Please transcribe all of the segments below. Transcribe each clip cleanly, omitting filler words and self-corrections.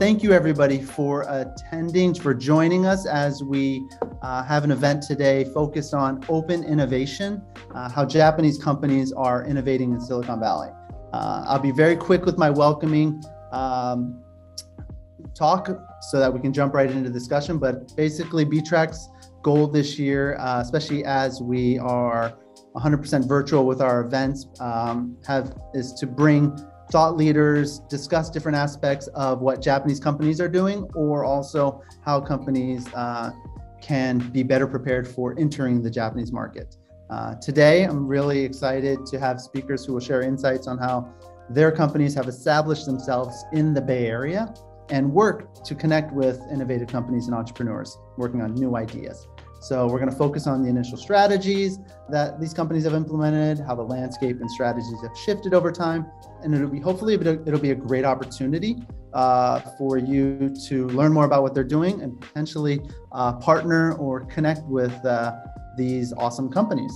thank you everybody for attending, for joining us as we have an event today focused on open innovation, how Japanese companies are innovating in Silicon Valley. I'll be very quick with my welcoming talk so that we can jump right into discussion, but basically BTRAC's goal this year, especially as we are 100% virtual with our events, is to bring thought leaders, discuss different aspects of what Japanese companies are doing, or also how companies can be better prepared for entering the Japanese market. Today, I'm really excited to have speakers who will share insights on how their companies have established themselves in the Bay Area and work to connect with innovative companies and entrepreneurs working on new ideas. So we're going to focus on the initial strategies that these companies have implemented, how the landscape and strategies have shifted over time, and hopefully it'll be a great opportunity for you to learn more about what they're doing and potentially partner or connect with these awesome companies.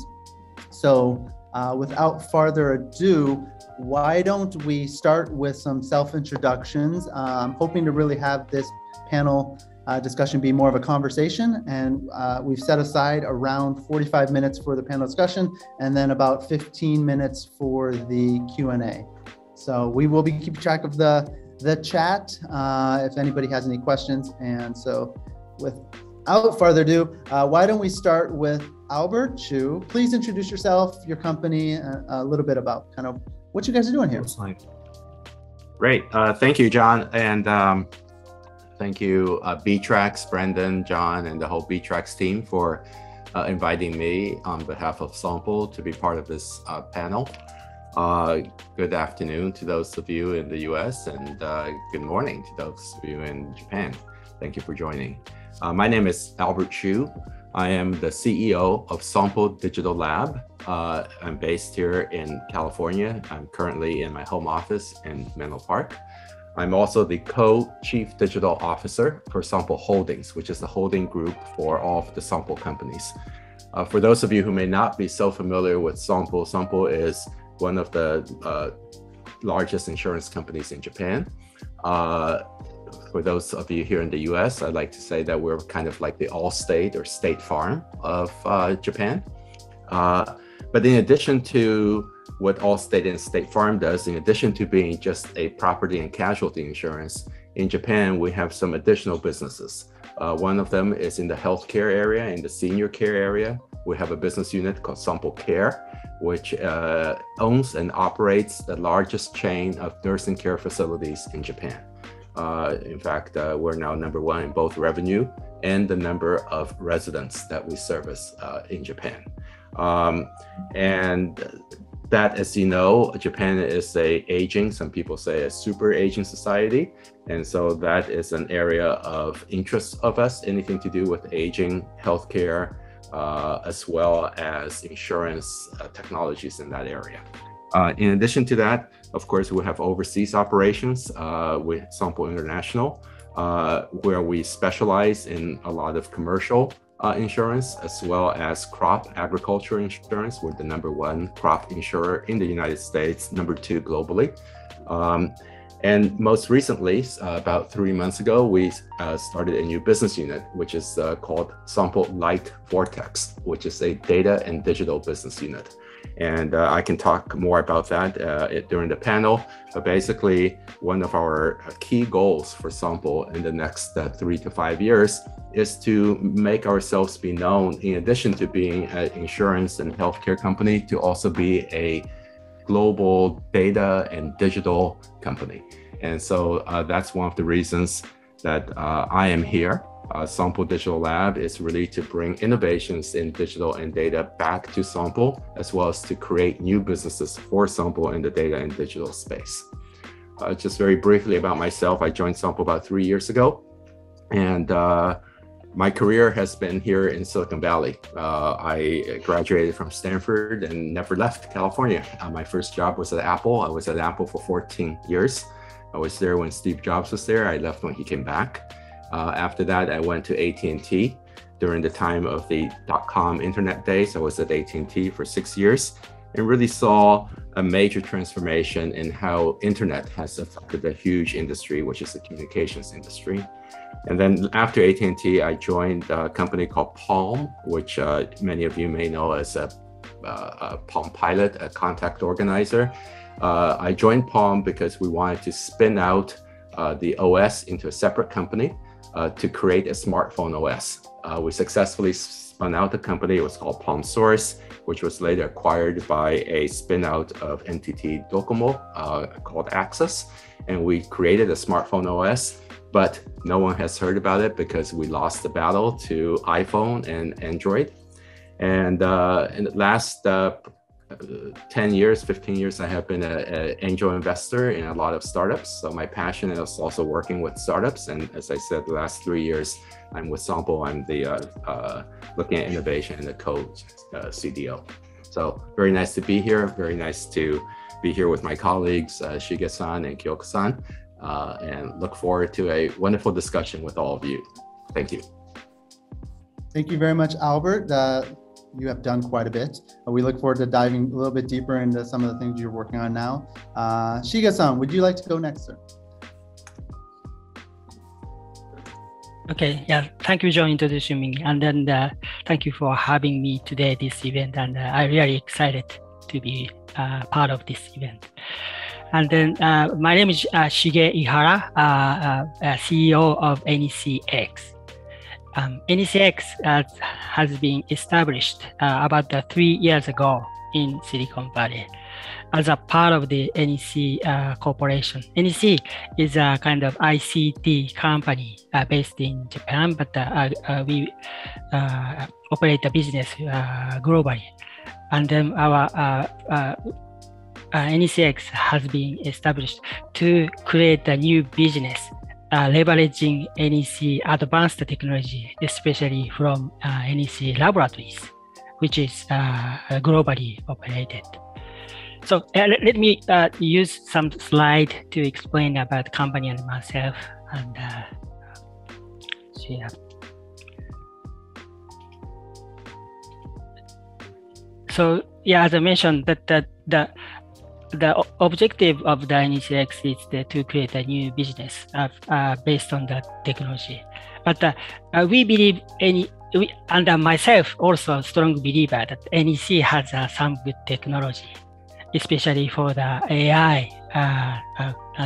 So without further ado, why don't we start with some self-introductions? I'm hoping to really have this panel discussion be more of a conversation, and we've set aside around 45 minutes for the panel discussion and then about 15 minutes for the Q&A. So we will be keeping track of the chat if anybody has any questions. And so without further ado, why don't we start with Albert Chu. Please introduce yourself, your company, a little bit about kind of what you guys are doing here. Great. Thank you, John. And thank you, BTRAC's, Brendan, John, and the whole BTRAC's team for inviting me on behalf of Sample to be part of this panel. Good afternoon to those of you in the US, and good morning to those of you in Japan. Thank you for joining. My name is Albert Chu. I am the CEO of Sample Digital Lab. I'm based here in California. I'm currently in my home office in Menlo Park. I'm also the co-chief digital officer for Sample Holdings, which is the holding group for all of the Sample companies. For those of you who may not be so familiar with Sample, Sample is one of the largest insurance companies in Japan. For those of you here in the US, I'd like to say that we're kind of like the Allstate or State Farm of Japan. But in addition to what Allstate and State Farm does, in addition to being just a property and casualty insurance, in Japan, we have some additional businesses. One of them is in the healthcare area, in the senior care area. We have a business unit called Sample Care, which owns and operates the largest chain of nursing care facilities in Japan. In fact, we're now #1 in both revenue and the number of residents that we service in Japan. And that, as you know, Japan is some people say a super aging society. And so that is an area of interest of us, anything to do with aging, healthcare, as well as insurance technologies in that area. In addition to that, of course, we have overseas operations with Sample International, where we specialize in a lot of commercial insurance, as well as crop agriculture insurance. We're the #1 crop insurer in the United States, #2 globally. And most recently, about 3 months ago, we started a new business unit, which is called Sample Light Vortex, which is a data and digital business unit. And I can talk more about that during the panel. But basically, one of our key goals for Sample in the next 3 to 5 years is to make ourselves be known, in addition to being an insurance and healthcare company, to also be a global data and digital company. And so that's one of the reasons that I am here. Sample Digital Lab is really to bring innovations in digital and data back to Sample, as well as to create new businesses for Sample in the data and digital space. Just very briefly about myself, I joined Sample about 3 years ago, and my career has been here in Silicon Valley. I graduated from Stanford and never left California. My first job was at Apple. I was at Apple for 14 years. I was there when Steve Jobs was there. I left when he came back. After that, I went to AT&T during the time of the .com internet days. I was at AT&T for 6 years. and really saw a major transformation in how internet has affected a huge industry, which is the communications industry. And then after AT&T, I joined a company called Palm, which many of you may know as a Palm Pilot, a contact organizer. I joined Palm because we wanted to spin out the OS into a separate company to create a smartphone OS. We successfully spun out the company. It was called Palm Source, which was later acquired by a spin-out of NTT Docomo called Access. And we created a smartphone OS, but no one has heard about it because we lost the battle to iPhone and Android. And in the last 10 years, 15 years, I have been an angel investor in a lot of startups. So my passion is also working with startups. And as I said, the last 3 years, I'm with Sampo. I'm the looking at innovation and the co-CDO. So very nice to be here. Very nice to be here with my colleagues, Shige-san and Kyoko-san, and look forward to a wonderful discussion with all of you. Thank you. Thank you very much, Albert. You have done quite a bit. We look forward to diving a little bit deeper into some of the things you're working on now. Shige-san, would you like to go next, sir? Okay, yeah, thank you, John, introducing me. And then thank you for having me today, this event. And I'm really excited to be part of this event. And then my name is Shige Ihara, CEO of NECX. NECX has been established about 3 years ago in Silicon Valley as a part of the NEC Corporation. NEC is a kind of ICT company based in Japan, but we operate the business globally. And then our NECX has been established to create a new business leveraging NEC advanced technology, especially from NEC laboratories, which is globally operated. So let me use some slide to explain about the company and myself. And share. So yeah, as I mentioned, that the objective of the NECX is to create a new business based on that technology. But we believe, and myself also a strong believer that NEC has some good technology, especially for the AI,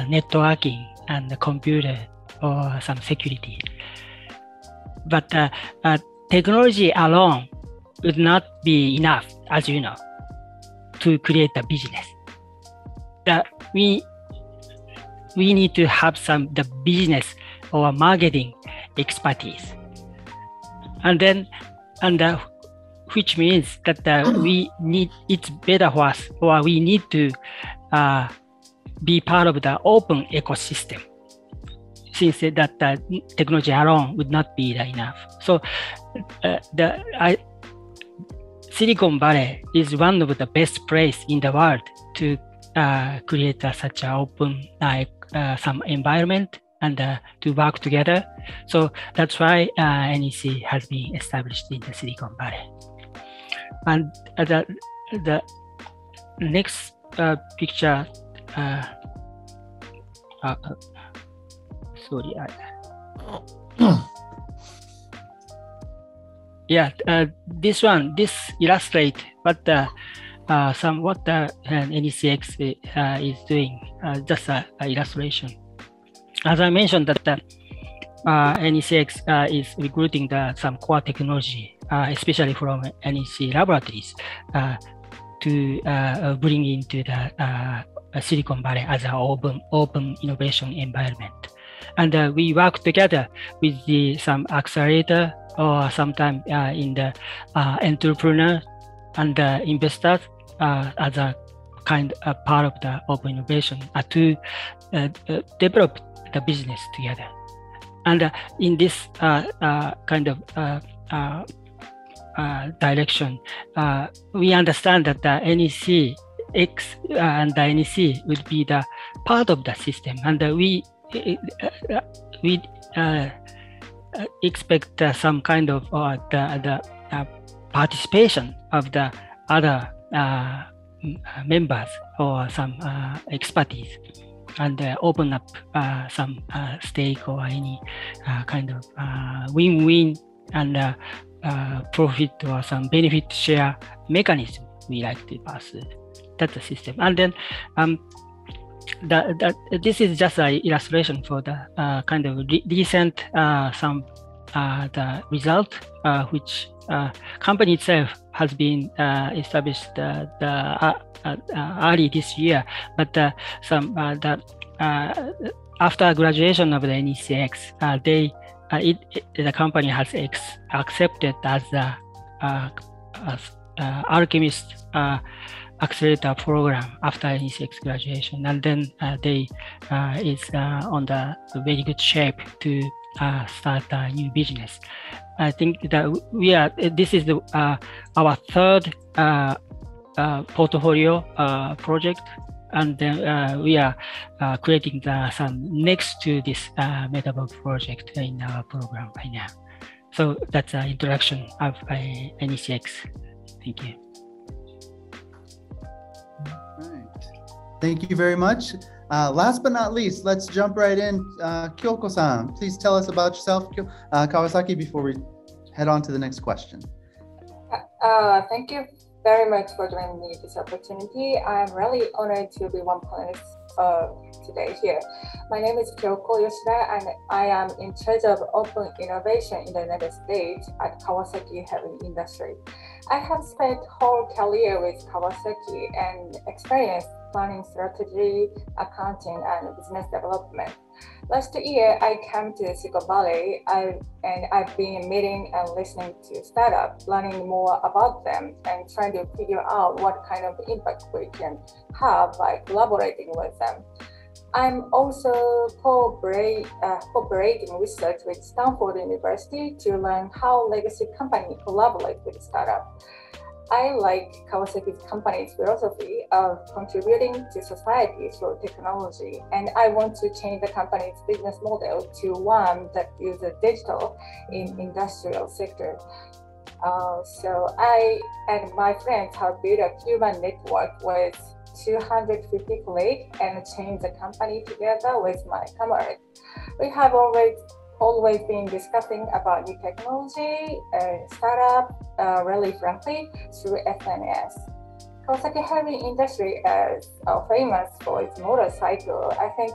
networking, and the computer or some security. But technology alone would not be enough, as you know, to create a business. That we need to have the business or marketing expertise, and which means that it's better for us, or we need to be part of the open ecosystem, since that technology alone would not be enough. So Silicon Valley is one of the best places in the world to create such an open some environment and to work together. So that's why NEC has been established in the Silicon Valley. And the next picture, sorry. Yeah, this illustrates what the NECX is doing, just an illustration. As I mentioned, that NECX is recruiting some core technology, especially from NEC laboratories, to bring into the Silicon Valley as an open innovation environment. And we work together with some accelerator, or sometimes in the entrepreneur and investors as a part of the open innovation to develop the business together. And in this kind of direction, we understand that the NECX and the NEC will be the part of the system, and we expect some kind of the participation of the other members or some expertise, and open up some stake or any kind of win-win and profit or some benefit share mechanism we like to pursue. That's the system. And then this is just an illustration for the kind of recent the result which company itself has been established early this year, but after graduation of the NECX, the company has accepted as the Alchemist accelerator program after NECX graduation, and then they is on the very good shape to start a new business. I think that this is our third portfolio project, and then we are creating some next to this Metaverse project in our program right now. So that's an introduction of NECX. Thank you. All right. Thank you very much. Last but not least, let's jump right in. Kyoko-san, please tell us about yourself, Kawasaki, before we head on to the next question. Thank you very much for giving me this opportunity. I'm really honored to be one panelist today here. My name is Kyoko Yoshida, and I am in charge of open innovation in the United States at Kawasaki Heavy Industry. I have spent whole career with Kawasaki and experienced planning strategy, accounting, and business development. Last year, I came to Silicon Valley, and I've been meeting and listening to startups, learning more about them, and trying to figure out what kind of impact we can have by collaborating with them. I'm also cooperating research with Stanford University to learn how legacy companies collaborate with startups. I like Kawasaki's company's philosophy of contributing to society through technology, and I want to change the company's business model to one that uses digital in industrial sector. So I and my friends have built a human network with 250 colleagues and changed the company together with my comrades. We have always been discussing about new technology, startup, really frankly, through SNS. Kawasaki Heavy Industry is famous for its motorcycle. I think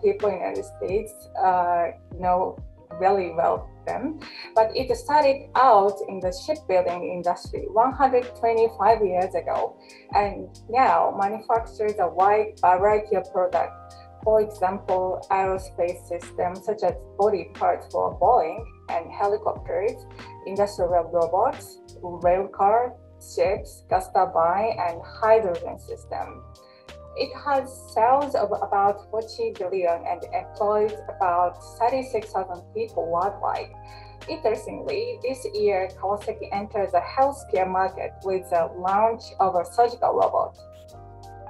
people in the United States know really well them, but it started out in the shipbuilding industry 125 years ago, and now manufactures a wide variety of products. For example, aerospace systems such as body parts for Boeing and helicopters, industrial robots, rail cars, ships, gas turbine, and hydrogen system. It has sales of about 40 billion and employs about 36,000 people worldwide. Interestingly, this year, Kawasaki enters the healthcare market with the launch of a surgical robot.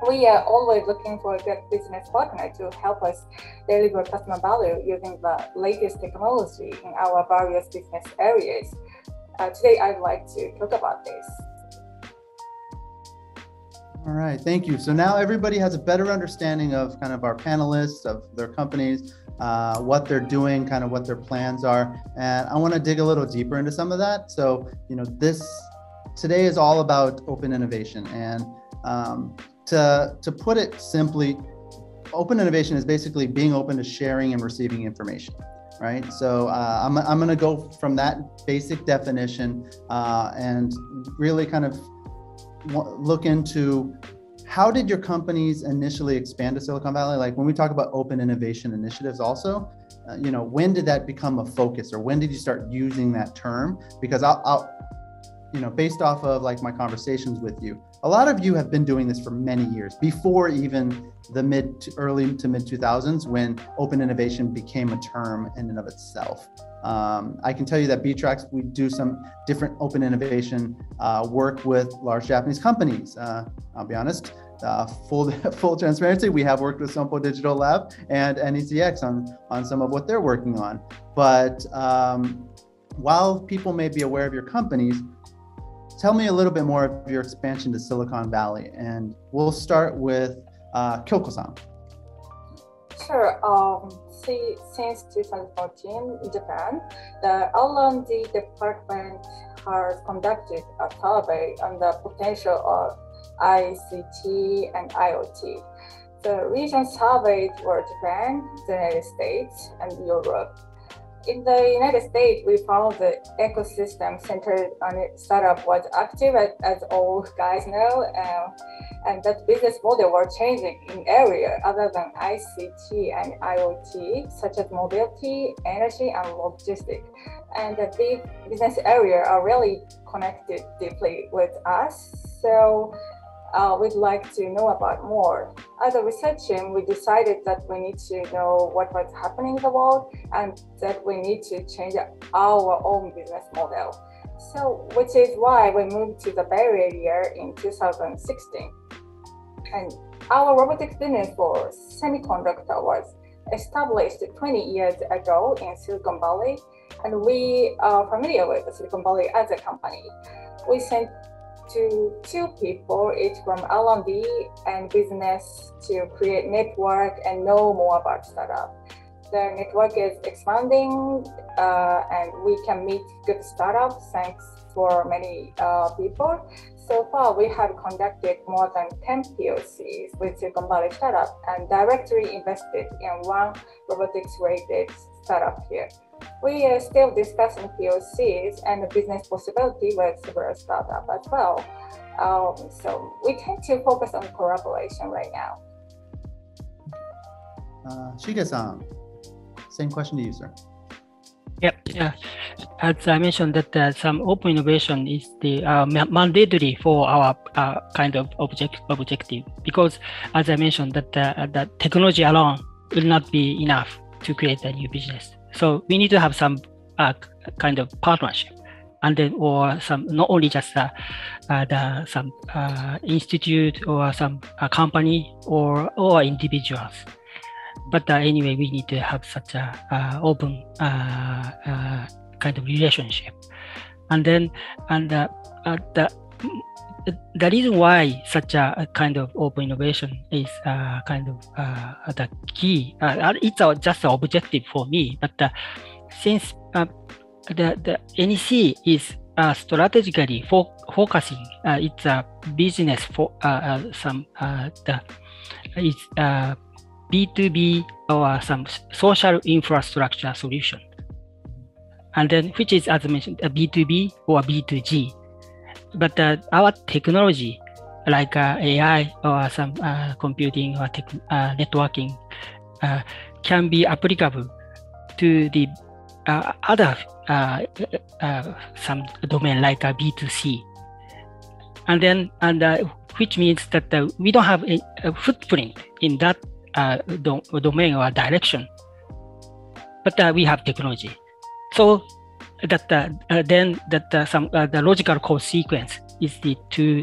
We are always looking for a good business partner to help us deliver customer value using the latest technology in our various business areas. Today, I'd like to talk about this. All right, thank you. So now everybody has a better understanding of kind of our panelists, of their companies, what they're doing, kind of what their plans are. And I want to dig a little deeper into some of that. So, today is all about open innovation. And to put it simply, open innovation is basically being open to sharing and receiving information, right? So I'm going to go from that basic definition and really kind of look into how did your companies initially expand to Silicon Valley? Like when we talk about open innovation initiatives also, when did that become a focus, or when did you start using that term? Because I'll based off of like my conversations with you, a lot of you have been doing this for many years, before even the early to mid 2000s, when open innovation became a term in and of itself. I can tell you that B-Tracks, we do some different open innovation work with large Japanese companies. I'll be honest, full transparency, we have worked with Sompo Digital Lab and NECX on some of what they're working on. But while people may be aware of your companies, tell me a little bit more of your expansion to Silicon Valley, and we'll start with Kyoko-san. Sure. Since 2014 in Japan, the R&D department has conducted a survey on the potential of ICT and IoT. The regions surveyed were Japan, the United States, and Europe. In the United States, we found the ecosystem centered on startup was active, as all guys know, and that business model were changing in area other than ICT and IoT, such as mobility, energy, and logistics. And these business areas are really connected deeply with us. So we'd like to know about more. As a research team, we decided that we need to know what was happening in the world and that we need to change our own business model. So, which is why we moved to the Bay Area in 2016. And our robotics business for semiconductor was established 20 years ago in Silicon Valley, and we are familiar with Silicon Valley as a company. We sent to 2 people, each from R&D and business, to create network and know more about startup. The network is expanding, and we can meet good startups thanks for many people. So far, we have conducted more than 10 POCs with Silicon Valley startup and directly invested in one robotics-related startup here. We are still discussing POCs and the business possibility with several startups as well. So we tend to focus on collaboration right now. Shige-san, same question to you, sir. Yep. Yeah. As I mentioned, that some open innovation is the mandatory for our kind of objective, because as I mentioned, that technology alone will not be enough to create a new business. So we need to have some kind of partnership, and then or some not only just some institute or some company or individuals. But anyway, we need to have such a open kind of relationship, and then the reason why such a kind of open innovation is kind of the key. It's just an objective for me, but since the NEC is strategically focusing its business for it's B2B or some social infrastructure solution, and then which is, as I mentioned, a B2B or B2G. But our technology, like AI or some computing or networking, can be applicable to the other some domain like B2C, and then which means that we don't have a footprint in that domain or direction, but we have technology. So that then that some the logical consequence is to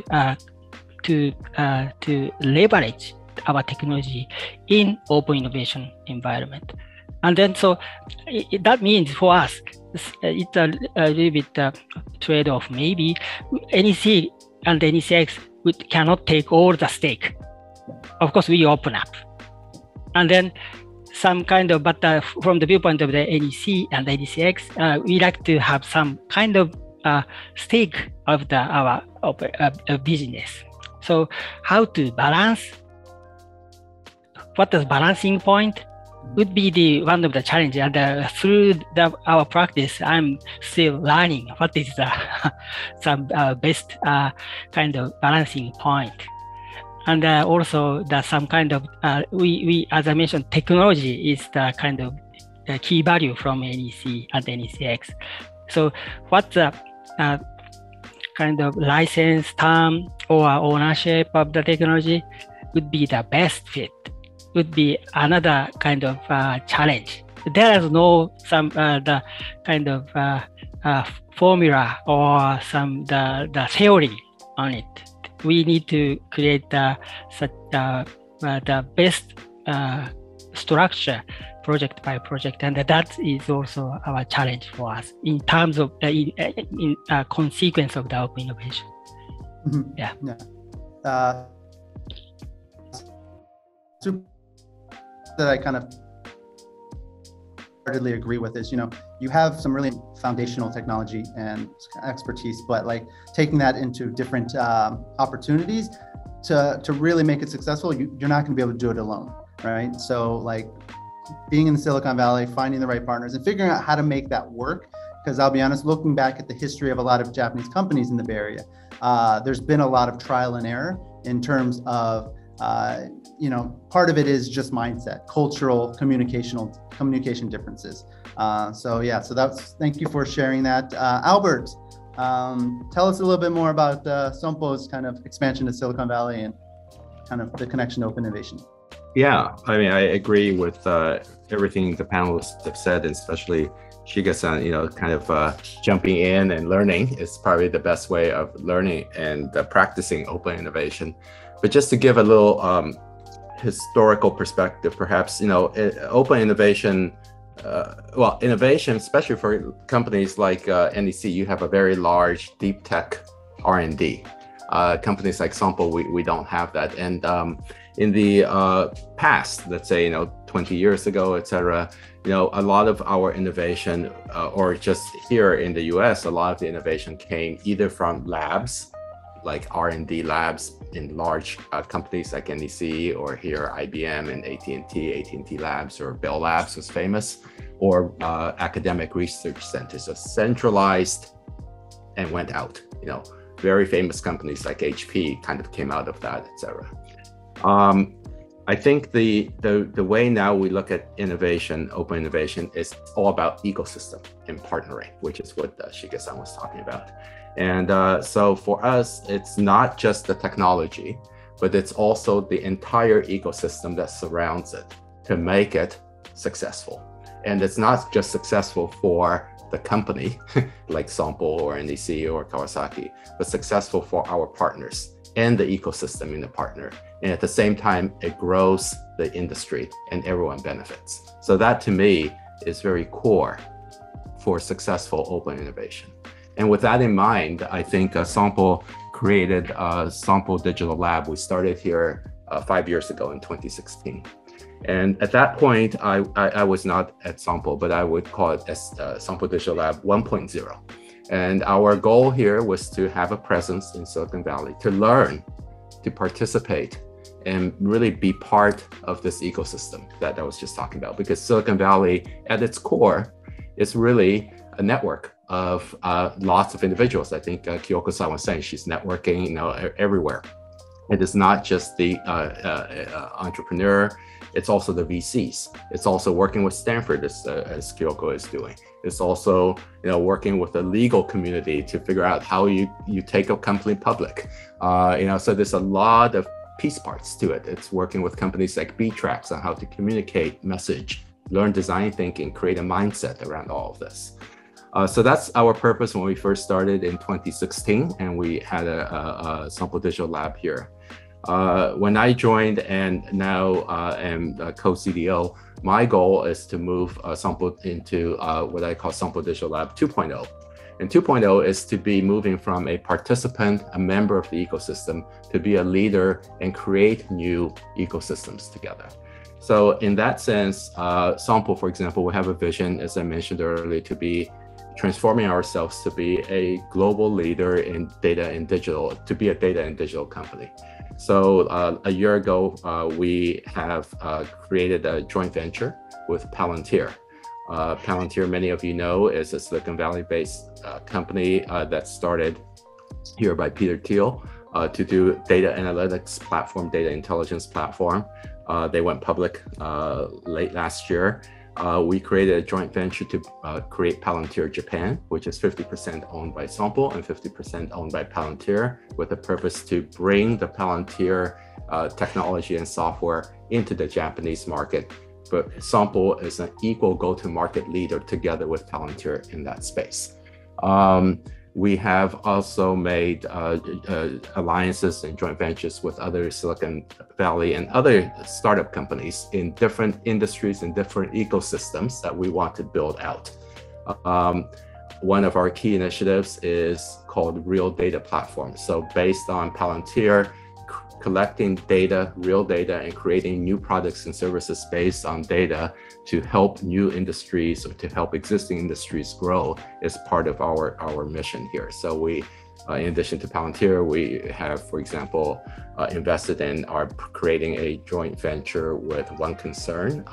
leverage our technology in open innovation environment, and then so that means for us it's a little bit trade-off. Maybe NEC and NECX cannot take all the stake. Of course, we open up, and then some kind of, but from the viewpoint of the NEC and NECX, we like to have some kind of stake of our business. So how to balance, what is balancing point would be the one of the challenges. And through our practice, I'm still learning what is the some best kind of balancing point. And also some kind of, we as I mentioned, technology is the kind of key value from NEC and NECX. So what's the kind of license term or ownership of the technology would be the best fit, would be another kind of challenge. There is no some the kind of formula or some the theory on it. We need to create the best structure project by project, and that is also our challenge for us in terms of in consequence of the open innovation. Mm-hmm. Yeah. That I kind of wholeheartedly agree with is, you have some really foundational technology and expertise, but like taking that into different opportunities to really make it successful, you're not going to be able to do it alone, right? So like being in the Silicon Valley, finding the right partners and figuring out how to make that work. Because I'll be honest, looking back at the history of a lot of Japanese companies in the Bay Area, there's been a lot of trial and error in terms of, part of it is just mindset, cultural, communication differences. Thank you for sharing that. Albert, tell us a little bit more about Sompo's kind of expansion to Silicon Valley and kind of the connection to open innovation. Yeah, I mean, I agree with everything the panelists have said, and especially Shiga-san, kind of jumping in and learning is probably the best way of learning and practicing open innovation. But just to give a little historical perspective, perhaps, open innovation, innovation, especially for companies like NEC, you have a very large deep tech R&D. Companies like Sompo, we don't have that. And in the past, let's say, 20 years ago, et cetera, a lot of our innovation, or just here in the US, a lot of the innovation came either from labs, like R&D labs in large companies like NEC, or here IBM and AT&T Labs, or Bell Labs was famous, or academic research centers, so centralized and went out. Very famous companies like HP kind of came out of that, et cetera. I think the way now we look at innovation, open innovation, is all about ecosystem and partnering, which is what Shiga-san was talking about. And so for us, it's not just the technology, but it's also the entire ecosystem that surrounds it to make it successful. And it's not just successful for the company like Sompo or NEC or Kawasaki, but successful for our partners and the ecosystem in the partner. And at the same time, it grows the industry and everyone benefits. So that to me is very core for successful open innovation. And with that in mind, I think Sompo created Sompo Digital Lab. We started here 5 years ago in 2016. And at that point, I was not at Sompo, but I would call it as Sompo Digital Lab 1.0. And our goal here was to have a presence in Silicon Valley, to learn, to participate, and really be part of this ecosystem that I was just talking about. Because Silicon Valley, at its core, is really a network of lots of individuals. I think Kyoko-san was saying she's networking, everywhere. It is not just the entrepreneur, it's also the VCs. It's also working with Stanford, as Kyoko is doing. It's also working with the legal community to figure out how you take a company public. So there's a lot of piece parts to it. It's working with companies like B-Tracks on how to communicate, message, learn design thinking, create a mindset around all of this. So that's our purpose when we first started in 2016, and we had a Sompo Digital Lab here. When I joined and now am co-CDO, my goal is to move Sompo into what I call Sompo Digital Lab 2.0. And 2.0 is to be moving from a participant, a member of the ecosystem, to be a leader and create new ecosystems together. So in that sense, Sompo, for example, we have a vision, as I mentioned earlier, to be transforming ourselves to be a global leader in data and digital, to be a data and digital company. So a year ago, we have created a joint venture with Palantir. Palantir, many of you know, is a Silicon Valley-based company that started here by Peter Thiel to do data analytics platform, data intelligence platform. They went public late last year. We created a joint venture to create Palantir Japan, which is 50% owned by Sompo and 50% owned by Palantir, with the purpose to bring the Palantir technology and software into the Japanese market. But Sompo is an equal go-to-market leader together with Palantir in that space. We have also made alliances and joint ventures with other Silicon Valley and other startup companies in different industries and different ecosystems that we want to build out. One of our key initiatives is called Real Data Platform. So based on Palantir, collecting data, real data, and creating new products and services based on data to help new industries or to help existing industries grow is part of our mission here. So we, in addition to Palantir, we have, for example, invested in creating a joint venture with One Concern,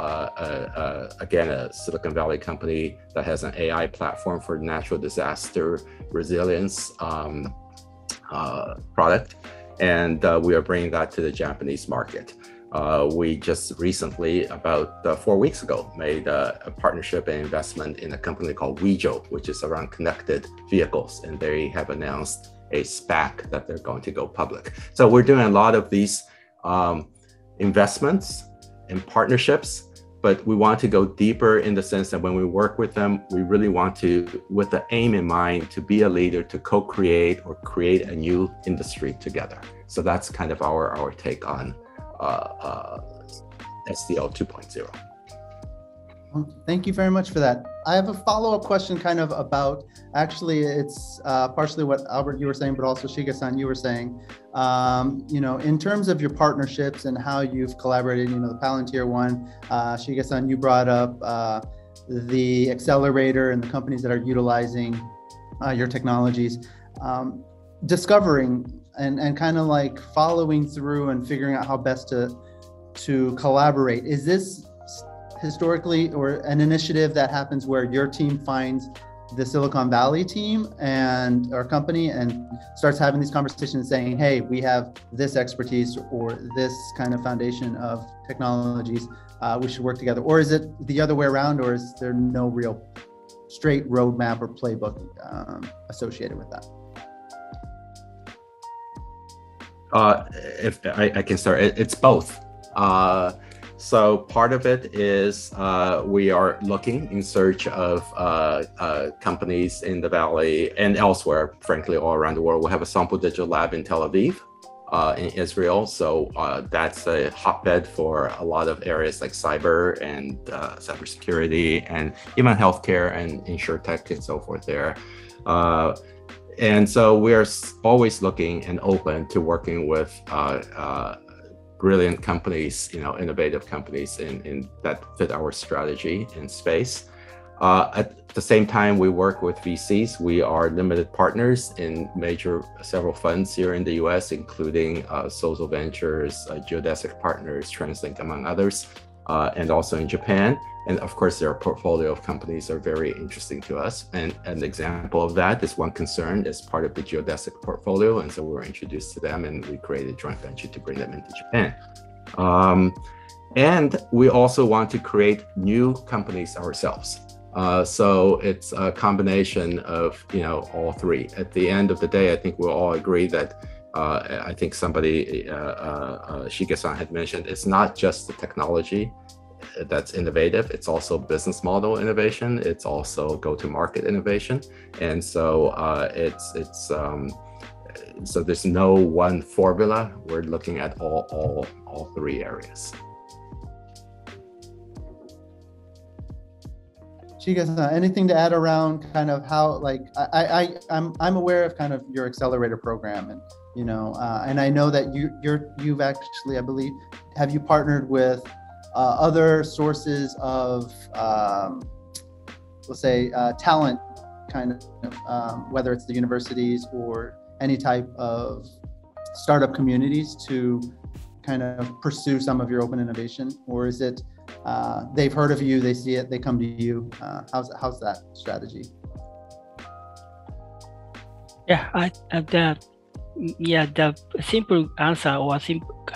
again, a Silicon Valley company that has an AI platform for natural disaster resilience product. And we are bringing that to the Japanese market. We just recently, about 4 weeks ago, made a partnership and investment in a company called Wejo, which is around connected vehicles. And they have announced a SPAC that they're going to go public. So we're doing a lot of these investments and partnerships, but we want to go deeper in the sense that when we work with them, we really want to, with the aim in mind, to be a leader, to co-create or create a new industry together. So that's kind of our take on SDL 2.0. Thank you very much for that. I have a follow-up question kind of about, actually it's partially what Albert you were saying, but also Shiga-san you were saying, you know, in terms of your partnerships and how you've collaborated, you know, the Palantir one, Shiga-san, you brought up the accelerator and the companies that are utilizing your technologies, discovering and kind of like following through and figuring out how best to collaborate. Is this historically or an initiative that happens where your team finds the Silicon Valley team and our company and starts having these conversations saying, hey, we have this expertise or this kind of foundation of technologies, we should work together? Or is it the other way around, or is there no real straight roadmap or playbook associated with that? If I can start, it's both. So part of it is we are looking in search of companies in the Valley and elsewhere, frankly, all around the world. We have a sample digital lab in Tel Aviv, in Israel. So that's a hotbed for a lot of areas like cyber and cybersecurity and even healthcare and insurtech and so forth there. And so we are always looking and open to working with brilliant companies, you know, innovative companies in that fit our strategy in space. At the same time, we work with VCs. We are limited partners in several funds here in the US, including Sozo Ventures, Geodesic Partners, TransLink, among others, and also in Japan. And of course, their portfolio of companies are very interesting to us. And an example of that is One Concern is part of the Geodesic portfolio. And so we were introduced to them and we created a joint venture to bring them into Japan. And we also want to create new companies ourselves. So it's a combination of, you know, all three. At the end of the day, I think we'll all agree that I think somebody, Shiga-san had mentioned, it's not just the technology that's innovative, it's also business model innovation, it's also go-to-market innovation. And so so there's no one formula. We're looking at all three areas. Shiga-san, anything to add around kind of how, like, I'm aware of kind of your accelerator program, and you know, and I know that you've actually, I believe, have you partnered with other sources of, let's say, talent, kind of, whether it's the universities or any type of startup communities to kind of pursue some of your open innovation? Or is it they've heard of you, they see it, they come to you? How's that strategy? Yeah, the simple answer or simple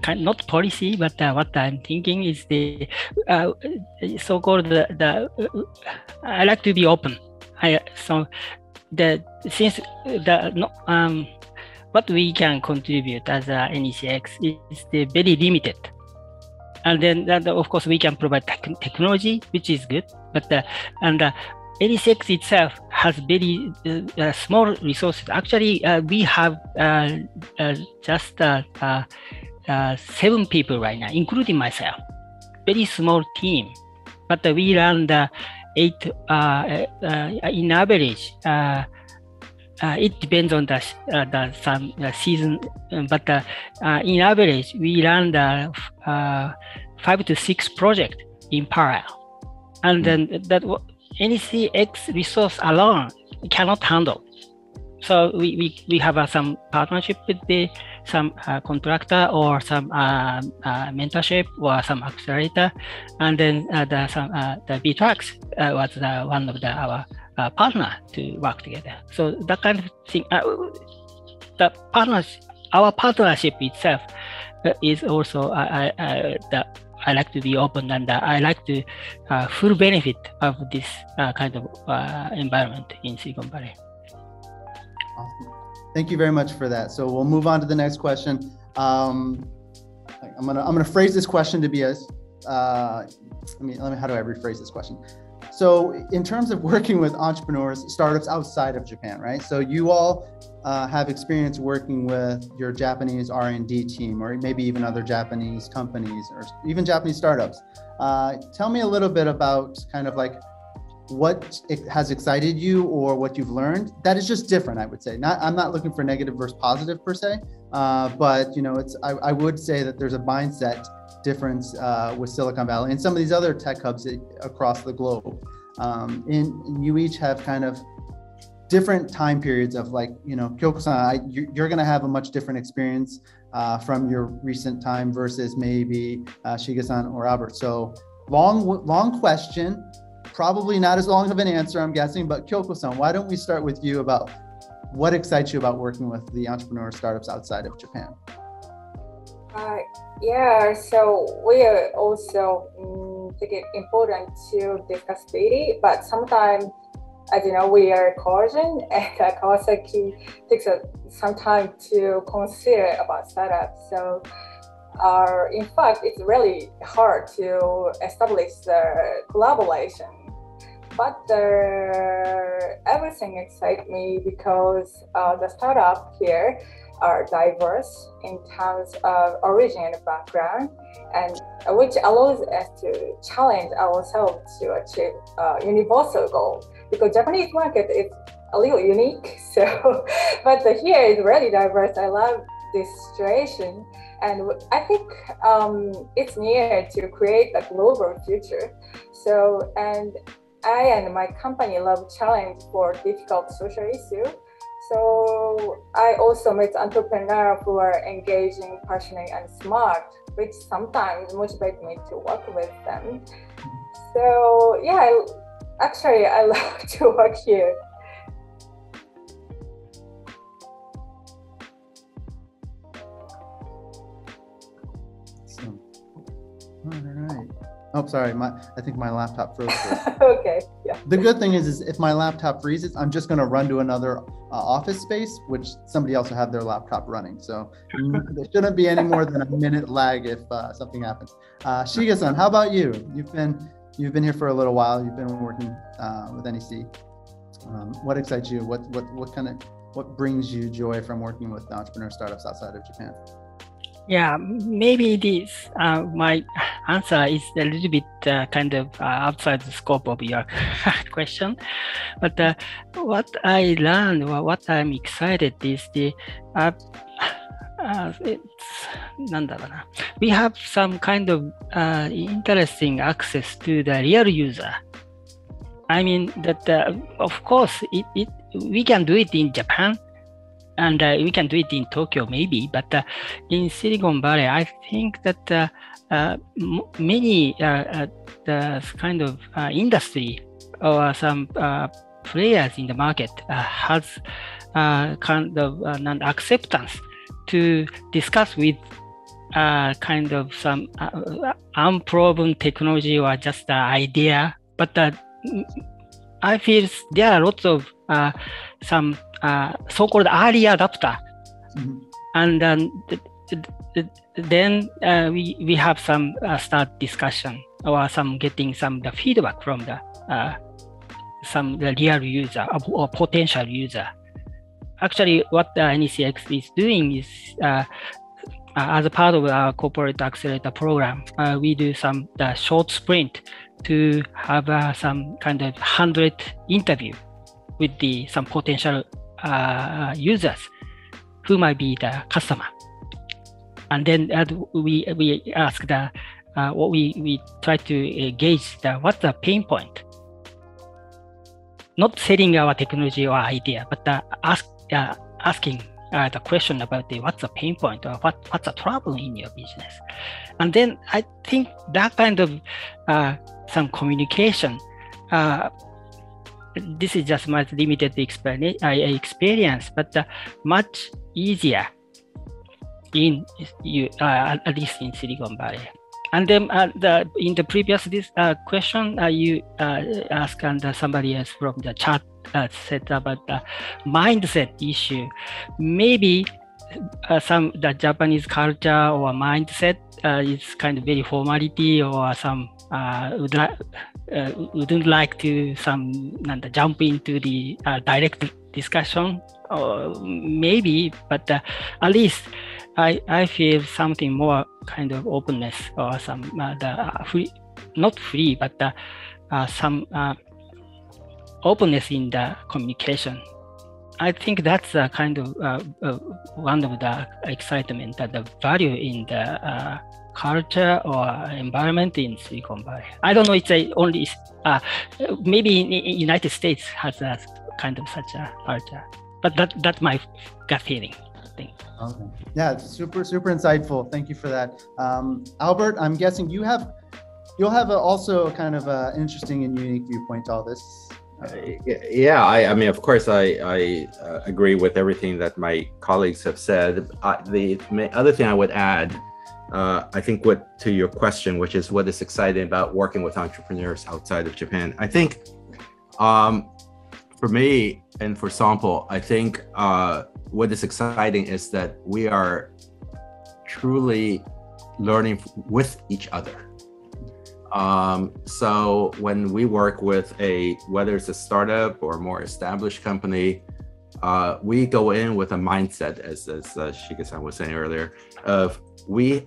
not policy, but what I'm thinking is the so-called I like to be open. What we can contribute as a NECX is very limited. And then of course we can provide technology, which is good, but 86 itself has very small resources. Actually, we have just 7 people right now, including myself. Very small team, but we run the 8 in average. It depends on the some season, but in average, we run the 5 to 6 projects in parallel, and then that NCX resource alone cannot handle. So we have some partnership with some contractor or some mentorship or some accelerator, and then the VTrax was one of our partner to work together. So that kind of thing. Our partnership itself is also I like to be open, and I like to full benefit of this kind of environment in Silicon Valley. Awesome. Thank you very much for that. So we'll move on to the next question. I'm gonna phrase this question to be as how do I rephrase this question? So in terms of working with entrepreneurs, startups outside of Japan, right? So you all have experience working with your Japanese R&D team, or maybe even other Japanese companies, or even Japanese startups. Tell me a little bit about kind of like what has excited you or what you've learned that is just different, I would say. I'm not looking for negative versus positive per se, but I would say that there's a mindset difference with Silicon Valley and some of these other tech hubs across the globe. And you each have kind of different time periods of, like, Kyoko-san, you're going to have a much different experience from your recent time versus maybe Shiga-san or Albert. So long question, probably not as long of an answer, I'm guessing, but Kyoko-san, why don't we start with you about what excites you about working with the entrepreneur startups outside of Japan? Yeah, so we are also think it important to discuss BD, but sometimes, as you know, we are collagen, and Kawasaki takes some time to consider about startups. So, in fact, it's really hard to establish the collaboration. But everything excites me because the startup here are diverse in terms of origin and background, and which allows us to challenge ourselves to achieve a universal goal. Because Japanese market is a little unique, so but here is really diverse. I love this situation, and I think it's near to create a global future. So, and I and my company love challenge for difficult social issues. So I also meet entrepreneurs who are engaging, passionate, and smart, which sometimes motivate me to work with them. So yeah, I love to work here. So, all right. Oh, sorry. I think my laptop froze. Okay. Yeah. The good thing is if my laptop freezes, I'm just going to run to another office space, which somebody else will have their laptop running. So there shouldn't be any more than a minute lag if something happens. Shiga-san, how about you? You've been here for a little while. You've been working with NEC. What excites you? What brings you joy from working with entrepreneur startups outside of Japan? Yeah, maybe this my answer is a little bit kind of outside the scope of your question, but what I learned or what I'm excited is we have some kind of interesting access to the real user. I mean that of course we can do it in Japan. And we can do it in Tokyo maybe, but in Silicon Valley, I think that many the kind of industry or some players in the market has kind of an acceptance to discuss with kind of some unproven technology or just an idea. But I feel there are lots of some so-called early adapter, and then we have some start discussion or some getting some the feedback from the some real user or potential user. Actually, what the NECX is doing is, as a part of our corporate accelerator program, we do some short sprint to have some kind of 100 interview with some potential users who might be the customer. And then we ask we try to gauge what's the pain point. Not selling our technology or idea, but asking the question about what's the pain point or what's the trouble in your business. And then I think that kind of some communication, this is just my limited experience, but much easier at least in Silicon Valley. And then in the previous question, you asked, and somebody else from the chat said about the mindset issue. Maybe the Japanese culture or mindset is kind of very formality, or some wouldn't like to jump into the direct discussion, or maybe, but at least I feel something more kind of openness, or some not free, but some openness in the communication. I think that's a kind of one of the excitement that the value in the culture or environment in Silicon Valley. I don't know, it's only maybe in United States has a kind of such a culture, but that's my gut feeling. Okay. Yeah, super insightful. Thank you for that. Albert, I'm guessing you'll have also kind of an interesting and unique viewpoint to all this. Yeah, I mean, of course, I agree with everything that my colleagues have said. The other thing I would add, I think to your question, which is what is exciting about working with entrepreneurs outside of Japan. I think for me and for Sample, I think what is exciting is that we are truly learning with each other. So when we work with whether it's a startup or a more established company, we go in with a mindset, as Shiga-san was saying earlier, of we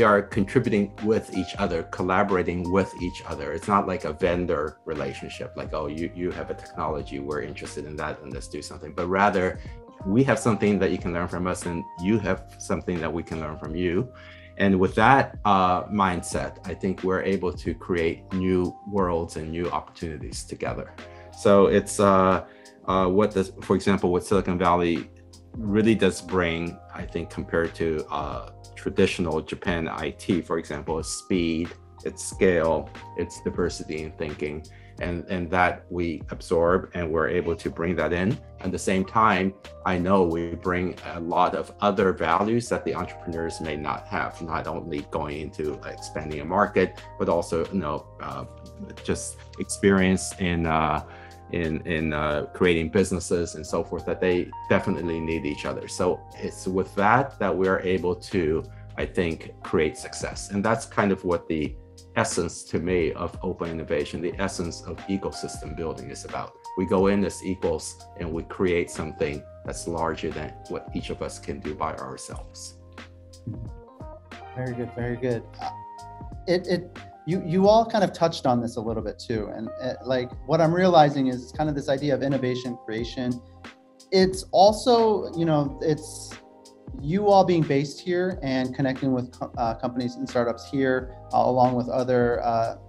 are contributing with each other, collaborating with each other. It's not like a vendor relationship, like, oh, you have a technology, we're interested in that, and let's do something. But rather, we have something that you can learn from us, and you have something that we can learn from you. And with that mindset, I think we're able to create new worlds and new opportunities together. So it's for example, what Silicon Valley really does bring, I think, compared to traditional Japan IT, for example, is speed, it's scale, it's diversity in thinking, and that we absorb, and we're able to bring that in. At the same time, I know we bring a lot of other values that the entrepreneurs may not have, not only going into expanding a market, but also, just experience in creating businesses and so forth, that they definitely need each other. So it's with that we're able to, I think, create success. And that's kind of what the essence to me of open innovation, the essence of ecosystem building is about. We go in as equals and we create something that's larger than what each of us can do by ourselves. Very good, very good. You all kind of touched on this a little bit too, and like what I'm realizing is kind of this idea of innovation creation. It's also, it's you all being based here and connecting with companies and startups here, along with other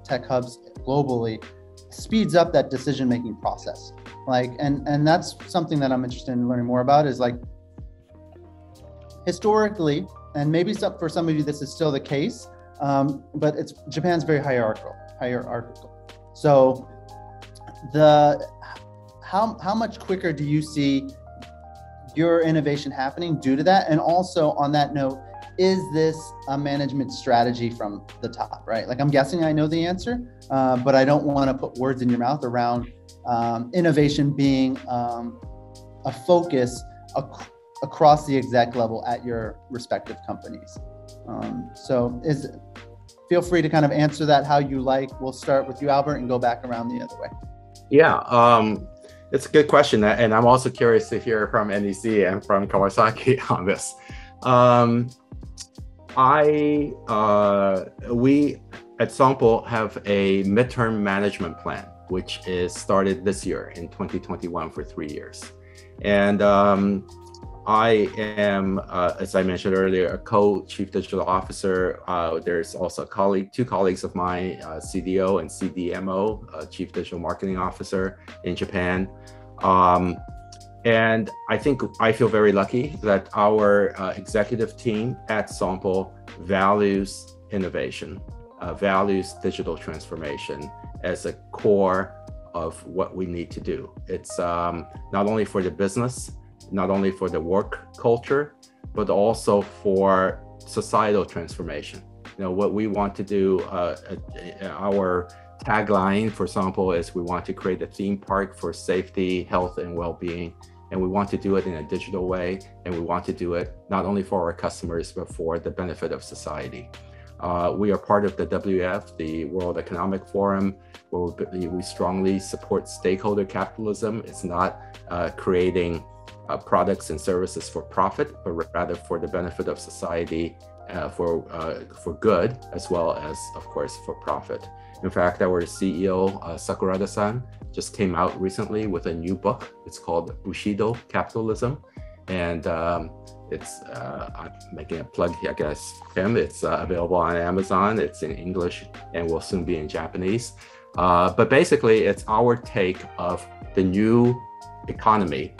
tech hubs globally, speeds up that decision-making process. And that's something that I'm interested in learning more about, is like historically, and maybe for some of you this is still the case, but Japan's very hierarchical. So how much quicker do you see your innovation happening due to that? And also on that note, is this a management strategy from the top, right? Like, I'm guessing I know the answer, but I don't want to put words in your mouth around innovation being a focus across the exec level at your respective companies. So feel free to kind of answer that how you like. We'll start with you, Albert, and go back around the other way. Yeah, it's a good question. And I'm also curious to hear from NEC and from Kawasaki on this. We at Sample have a midterm management plan, which is started this year in 2021 for 3 years. And I am, as I mentioned earlier, a co-chief digital officer. There's also two colleagues of mine, CDO and CDMO, chief digital marketing officer in Japan. And I think I feel very lucky that our executive team at Sample values innovation, values digital transformation as a core of what we need to do. It's not only for the business, not only for the work culture, but also for societal transformation. You know, what we want to do, our tagline for Sample is we want to create a theme park for safety, health, and well-being. And we want to do it in a digital way. And we want to do it not only for our customers, but for the benefit of society. We are part of the WEF, the World Economic Forum, where we strongly support stakeholder capitalism. It's not creating products and services for profit, but rather for the benefit of society, for good, as well as, of course, for profit. In fact, our CEO, Sakurada-san, just came out recently with a new book. It's called Bushido Capitalism. And I'm making a plug, I guess, for him. It's available on Amazon. It's in English and will soon be in Japanese. But basically, it's our take of the new economy,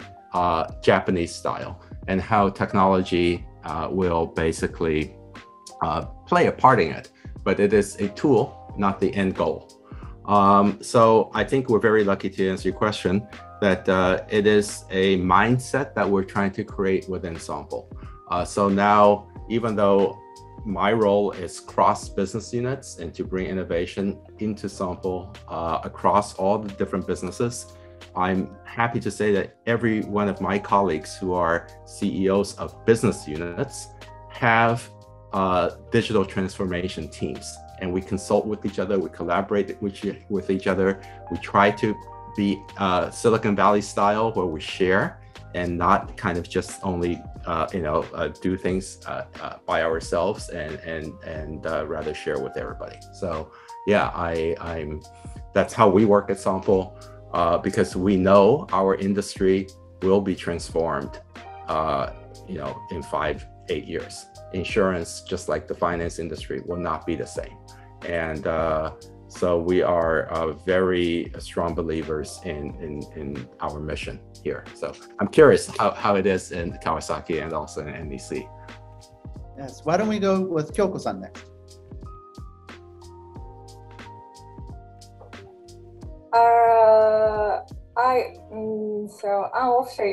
Japanese style, and how technology will basically play a part in it. But it is a tool, not the end goal. So I think we're very lucky to answer your question that it is a mindset that we're trying to create within Sample. So now, even though my role is cross business units and to bring innovation into Sample across all the different businesses, I'm happy to say that every one of my colleagues who are CEOs of business units have digital transformation teams. And we consult with each other, we collaborate with each other. We try to be Silicon Valley style, where we share and not kind of just only do things by ourselves and rather share with everybody. So yeah, that's how we work at Sample, because we know our industry will be transformed in 5-8 years. Insurance, just like the finance industry, will not be the same. And so we are very strong believers in our mission here. So I'm curious how it is in Kawasaki and also in NEC. Yes, why don't we go with Kyoko-san next?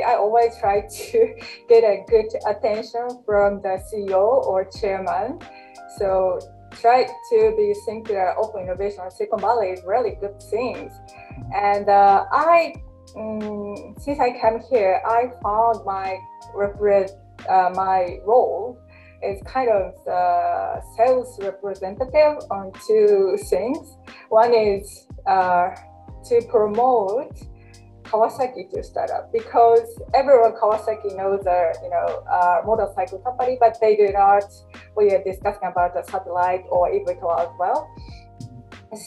I always try to get a good attention from the CEO or chairman. So try to be singular open innovation in Silicon Valley is really good things. And since I came here, I found my role is kind of sales representative on two things. One is to promote Kawasaki to startup, because everyone Kawasaki knows a motorcycle company, but they do not. We are discussing about the satellite or eVTOL as well.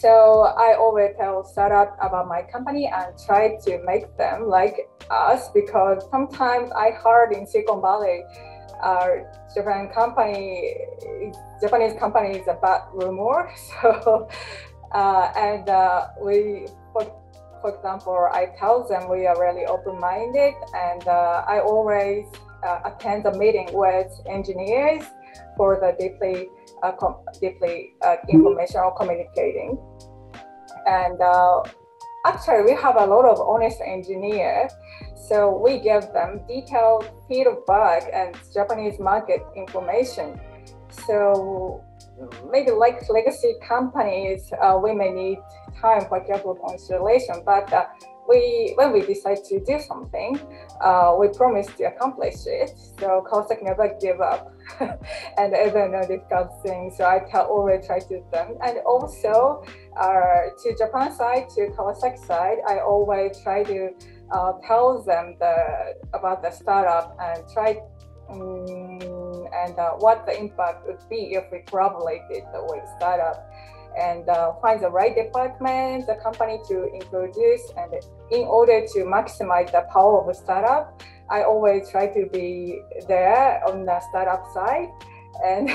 So I always tell startup about my company and try to make them like us, because sometimes I heard in Silicon Valley, Japanese company is a bad rumor. So for example, I tell them we are really open-minded, and I always attend a meeting with engineers for the deeply informational communicating. And actually, we have a lot of honest engineers, so we give them detailed feedback and Japanese market information. So maybe like legacy companies, we may need time for careful consideration, but when we decide to do something, we promise to accomplish it. So Kawasaki never give up, and even on difficult things, so I always try to do them. And also to Japan side, to Kawasaki side, I always try to tell them about the startup and try and what the impact would be if we collaborated with startup, and find the right department, the company to introduce. And in order to maximize the power of a startup, I always try to be there on the startup side and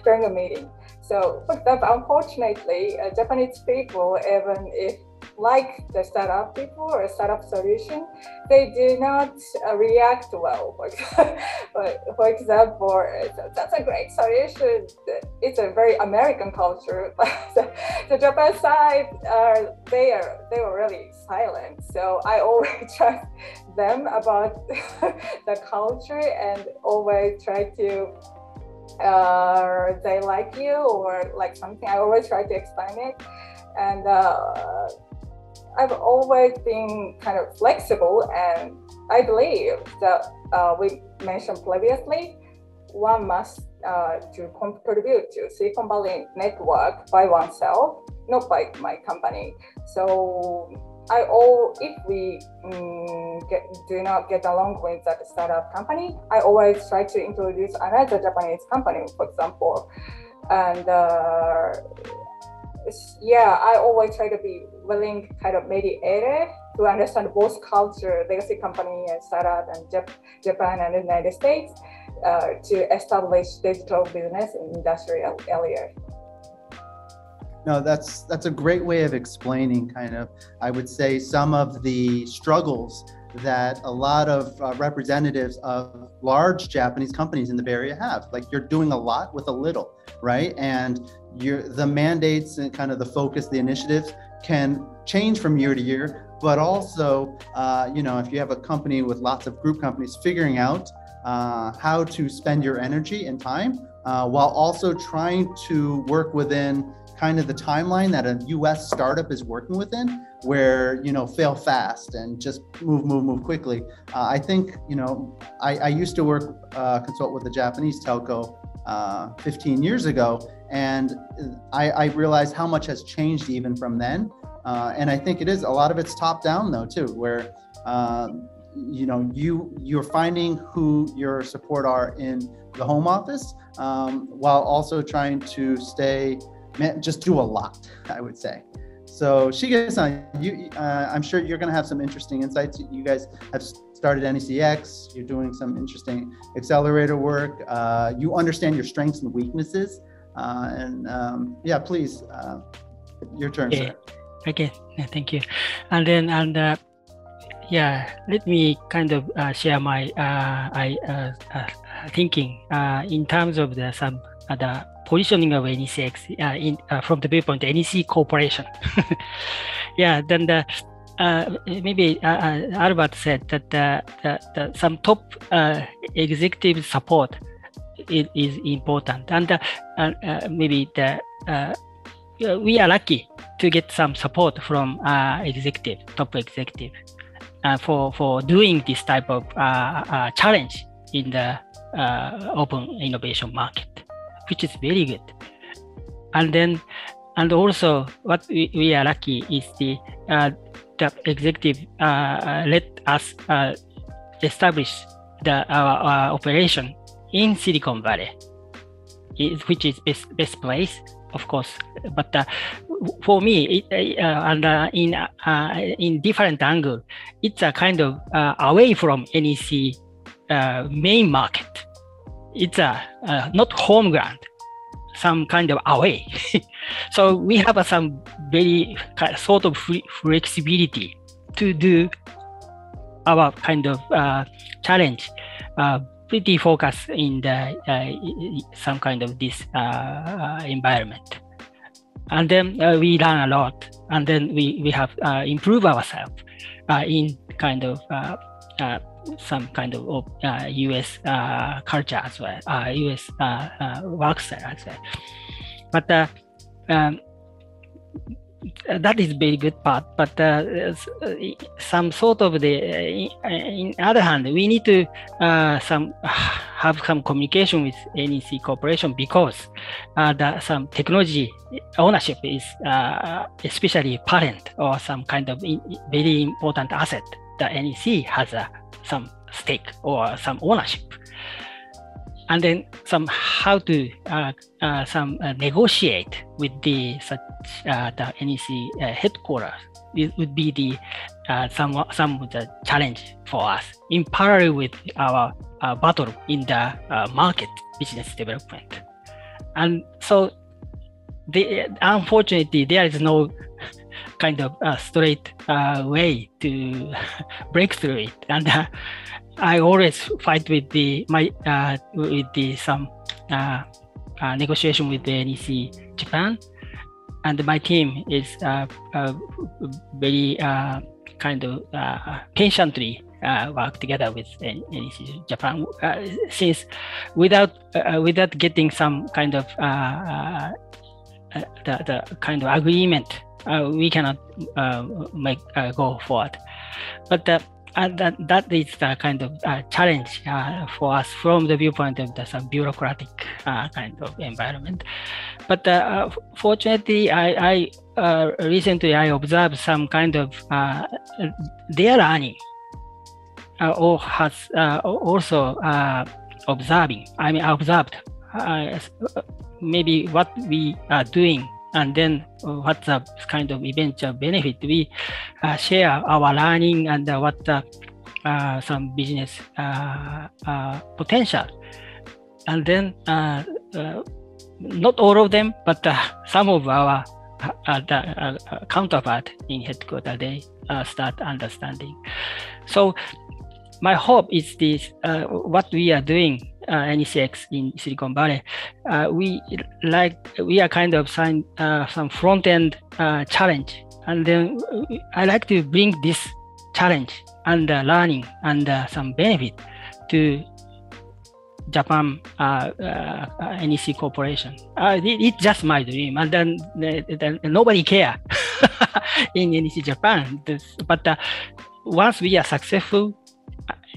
during a meeting. So, for example, unfortunately, Japanese people, even if like the startup people or startup solution, they do not react well. For example, that's a great solution. It's a very American culture, but the Japan side, they were really silent. So I always trust them about the culture and always try to they like you or like something. I always try to explain it, and I've always been kind of flexible, and I believe that we mentioned previously, one must to contribute to Silicon Valley network by oneself, not by my company. So if we do not get along with that startup company, I always try to introduce another Japanese company, for example, and I always try to be willing kind of mediator to understand both culture, legacy company and startup, and Japan and the United States to establish digital business in industrial area. No, that's a great way of explaining kind of, I would say, some of the struggles that a lot of representatives of large Japanese companies in the Bay Area have. Like, you're doing a lot with a little, right? And the mandates and kind of the focus, the initiatives can change from year to year, but also, if you have a company with lots of group companies, figuring out how to spend your energy and time while also trying to work within kind of the timeline that a US startup is working within, where, fail fast and just move quickly. I think, I used to consult with a Japanese telco 15 years ago, and I realized how much has changed even from then. And I think a lot of it's top down though too, where, you're finding who your support are in the home office, while also trying to just do a lot, I would say. So Shige-san, I'm sure you're going to have some interesting insights. You guys have started NECX, you're doing some interesting accelerator work. You understand your strengths and weaknesses. Please, your turn, sir. Okay, thank you. And then, let me kind of share my thinking in terms of the positioning of NECX from the viewpoint of NEC Corporation. Maybe Albert said that some top executive support is important, and maybe we are lucky to get some support from top executive for doing this type of challenge in the open innovation market, which is very good. And also what we are lucky is the executive let us establish our operation in Silicon Valley, which is best place, of course. But for me, in different angle, it's a kind of away from NEC main market. It's not home ground, some kind of away. So we have some very sort of flexibility to do our kind of challenge, pretty focused in the some kind of this environment. And then we learn a lot, and then we have improved ourselves in kind of some kind of US culture as well, US work style as well. But that is very good part. But some sort of in other hand, we need to have some communication with NEC Corporation, because some technology ownership is especially parent or some kind of very important asset that NEC has some stake or some ownership. And then how to negotiate with the NEC headquarters. It would be the some of the challenge for us in parallel with our battle in the market business development. And so unfortunately there is no kind of straight way to break through it. And I always fight with some negotiation with the NEC Japan, and my team is very kind of patiently work together with NEC Japan, since without getting some kind of the kind of agreement, we cannot go forward. But that is the kind of challenge for us from the viewpoint of some bureaucratic kind of environment. But fortunately, I recently observed some kind of their learning, or has also observed maybe what we are doing, and then what's the kind of eventual benefit. We share our learning and what some business potential. And then not all of them, but some of our counterpart in headquarters, they start understanding. So my hope is this, what we are doing NECX in Silicon Valley, we are kind of some front-end challenge, and then I like to bring this challenge and learning and some benefit to Japan NEC Corporation. It's just my dream, and then nobody care in NEC Japan. But once we are successful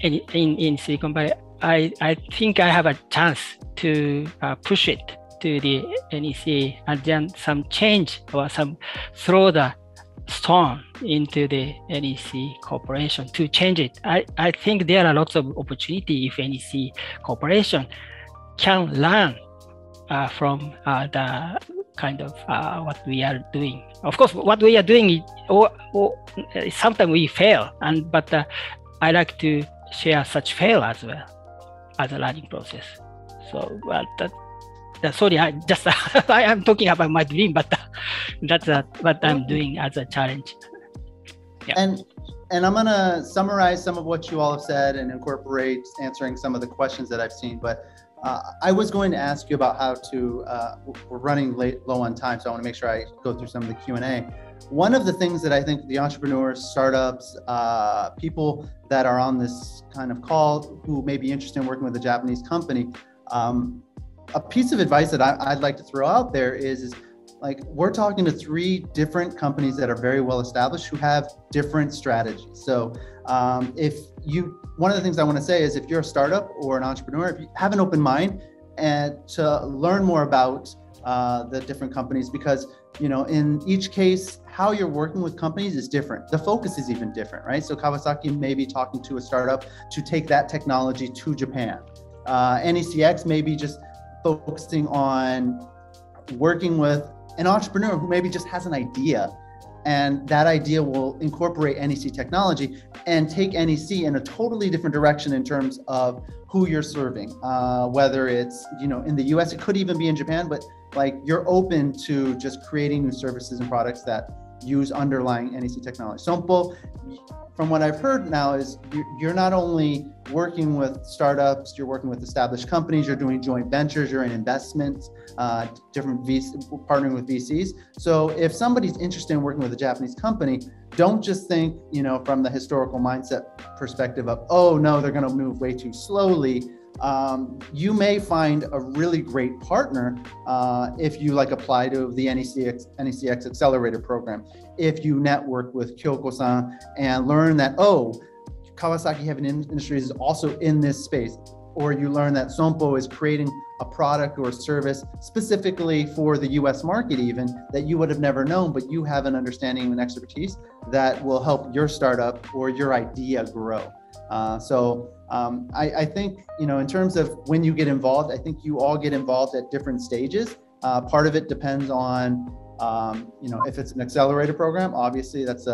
in Silicon Valley, I think I have a chance to push it to the NEC, and then some change or some throw the stone into the NEC Corporation to change it. I think there are lots of opportunity if NEC Corporation can learn from the kind of what we are doing. Of course, what we are doing, or sometimes we fail, but I like to share such fail as well as a learning process. So sorry, I am talking about my dream, but that's what I'm doing as a challenge. Yeah. And I'm gonna summarize some of what you all have said and incorporate answering some of the questions that I've seen. But I was going to ask you about how to. We're running low on time, so I want to make sure I go through some of the Q&A. One of the things that I think the entrepreneurs, startups, people that are on this kind of call who may be interested in working with a Japanese company, a piece of advice that I'd like to throw out there is like, we're talking to 3 different companies that are very well established who have different strategies. So one of the things I want to say is, if you're a startup or an entrepreneur, if you have an open mind and to learn more about the different companies, because in each case, how you're working with companies is different. The focus is even different, right? So Kawasaki may be talking to a startup to take that technology to Japan. NECX may be just focusing on working with an entrepreneur who maybe just has an idea, and that idea will incorporate NEC technology and take NEC in a totally different direction in terms of who you're serving. Whether it's in the US, it could even be in Japan, but like, you're open to just creating new services and products that use underlying NEC technology. Sompo, from what I've heard now, is you're not only working with startups, you're working with established companies, you're doing joint ventures, you're in investments, different partnering with VCs. So if somebody's interested in working with a Japanese company, don't just think, from the historical mindset perspective of, oh no, they're going to move way too slowly. you may find a really great partner if you apply to the NECX Accelerator program. If you network with Kyoko-san and learn that, Kawasaki Heavy Industries is also in this space, or you learn that Sompo is creating a product or a service specifically for the US market even that you would have never known, but you have an understanding and expertise that will help your startup or your idea grow. I think, in terms of when you get involved, I think you all get involved at different stages. Part of it depends on, if it's an accelerator program, obviously that's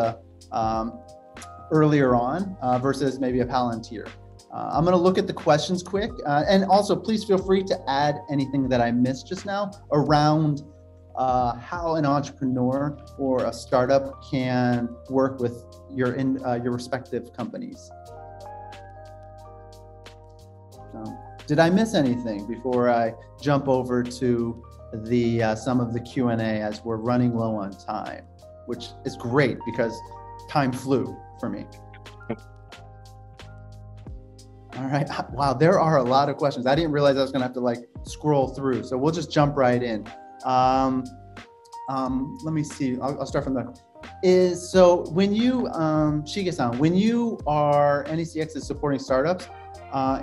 earlier on versus maybe a Palantir. I'm going to look at the questions quick. And also, please feel free to add anything that I missed just now around how an entrepreneur or a startup can work with your respective companies. Did I miss anything before I jump over to the some of the Q&A as we're running low on time, which is great because time flew for me. All right. Wow, there are a lot of questions. I didn't realize I was going to have to scroll through. So we'll just jump right in. Let me see. I'll start from there. So when you, Shige-san, when you are NECX is supporting startups,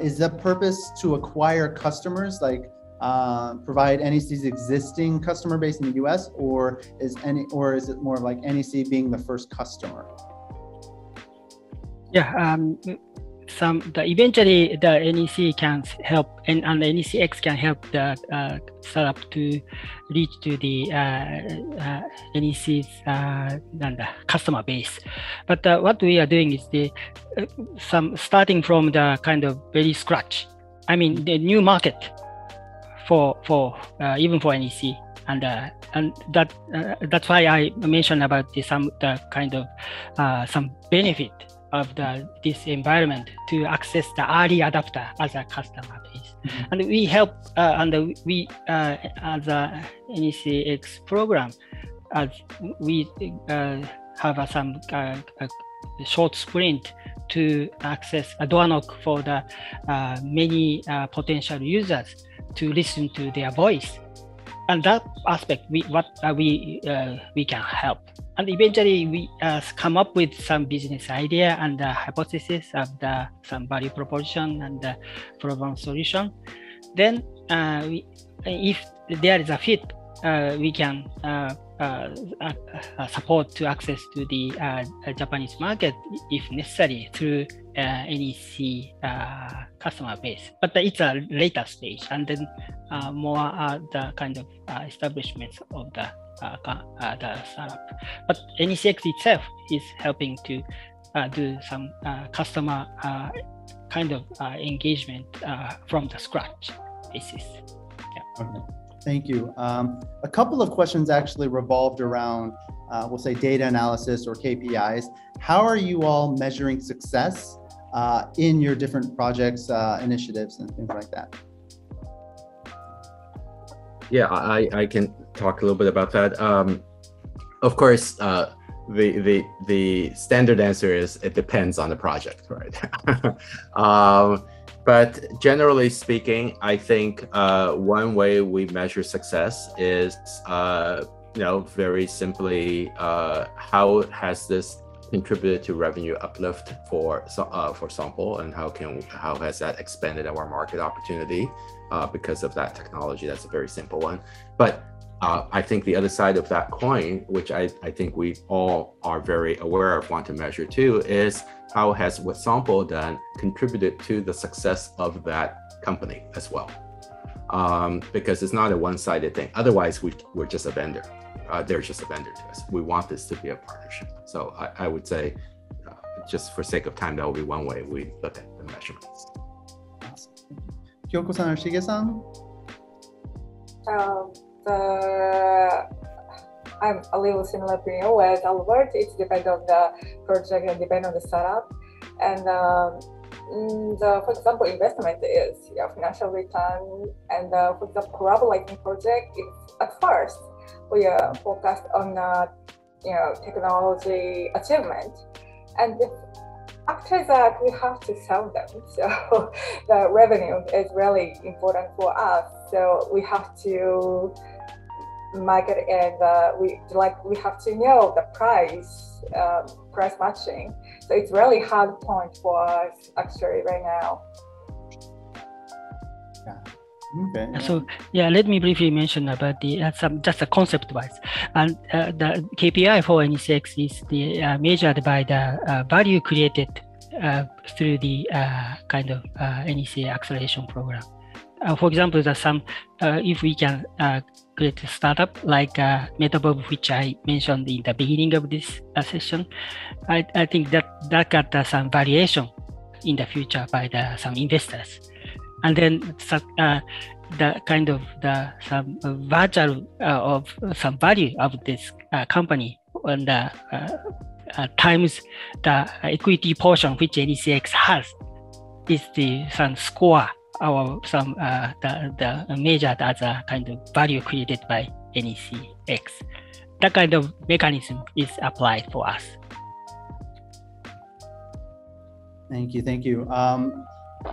is the purpose to acquire customers, provide NEC's existing customer base in the US, or is it more like NEC being the first customer? Yeah. Eventually the NEC can help, and the NECX can help the startup to reach to the NEC's customer base. But what we are doing is starting from the kind of very scratch. I mean, the new market for even for NEC, and that's why I mentioned about some benefit of this environment to access the early adopter as a customer base. Mm-hmm. And we help, we as a NECX program, as we have some short sprint to access a door knock for the many potential users to listen to their voice. And that aspect, we can help. And eventually we come up with some business idea and hypothesis of some value proposition and problem solution. Then if there is a fit, we can support to access to the Japanese market if necessary through NEC customer base. But it's a later stage, and then more the kind of establishments of the startup. But NECX itself is helping to do some customer kind of engagement from the scratch basis. Yeah. Okay. Thank you. A couple of questions actually revolved around, we'll say, data analysis or KPIs. How are you all measuring success in your different projects, initiatives, and things like that? Yeah, I can talk a little bit about that. Of course, the standard answer is it depends on the project, right? But generally speaking, I think one way we measure success is, very simply, how has this contributed to revenue uplift for Sompo, and how has that expanded our market opportunity because of that technology? That's a very simple one. But I think the other side of that coin, which I think we all are very aware of, want to measure too, is how has what Sompo done contributed to the success of that company as well. Because it's not a one-sided thing. Otherwise, we're just a vendor. They're just a vendor to us. We want this to be a partnership. So I would say, just for sake of time, that will be one way we look at the measurements. Kyoko-san or Shige-san? I'm a little similar opinion with Albert. It depends on the project and depends on the startup. And for example, investment is financial return. And for example, collaborating project, it's at first we are focused on technology achievement. And after that, we have to sell them. So the revenue is really important for us. So we have to market, and we have to know the price matching. So it's really hard point for us actually right now. Okay. So let me briefly mention about the just a concept wise, and the KPI for NECX is the measured by the value created through the kind of NEC acceleration program. For example, if we can create a startup like Metabob, which I mentioned in the beginning of this session, I think that got some variation in the future by some investors. And then the kind of some virtual of some value of this company and times the equity portion which NECX has is some score or some the measured as a kind of value created by NECX. That kind of mechanism is applied for us. Thank you.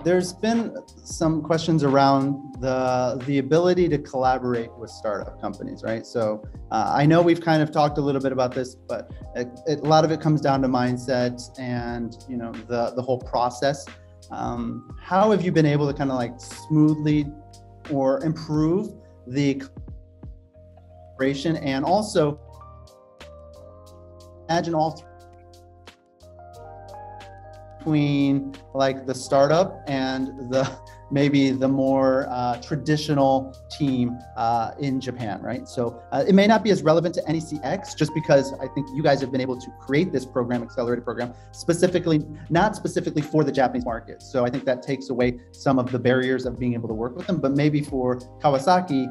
There's been some questions around the ability to collaborate with startup companies, right? So I know we've kind of talked a little bit about this, but a lot of it comes down to mindset and the whole process. How have you been able to kind of like smoothly or improve the collaboration, and also imagine all between like the startup and maybe the more traditional team in Japan, right? So it may not be as relevant to NECX, just because I think you guys have been able to create this program, accelerated program, not specifically for the Japanese market. So I think that takes away some of the barriers of being able to work with them. But maybe for Kawasaki,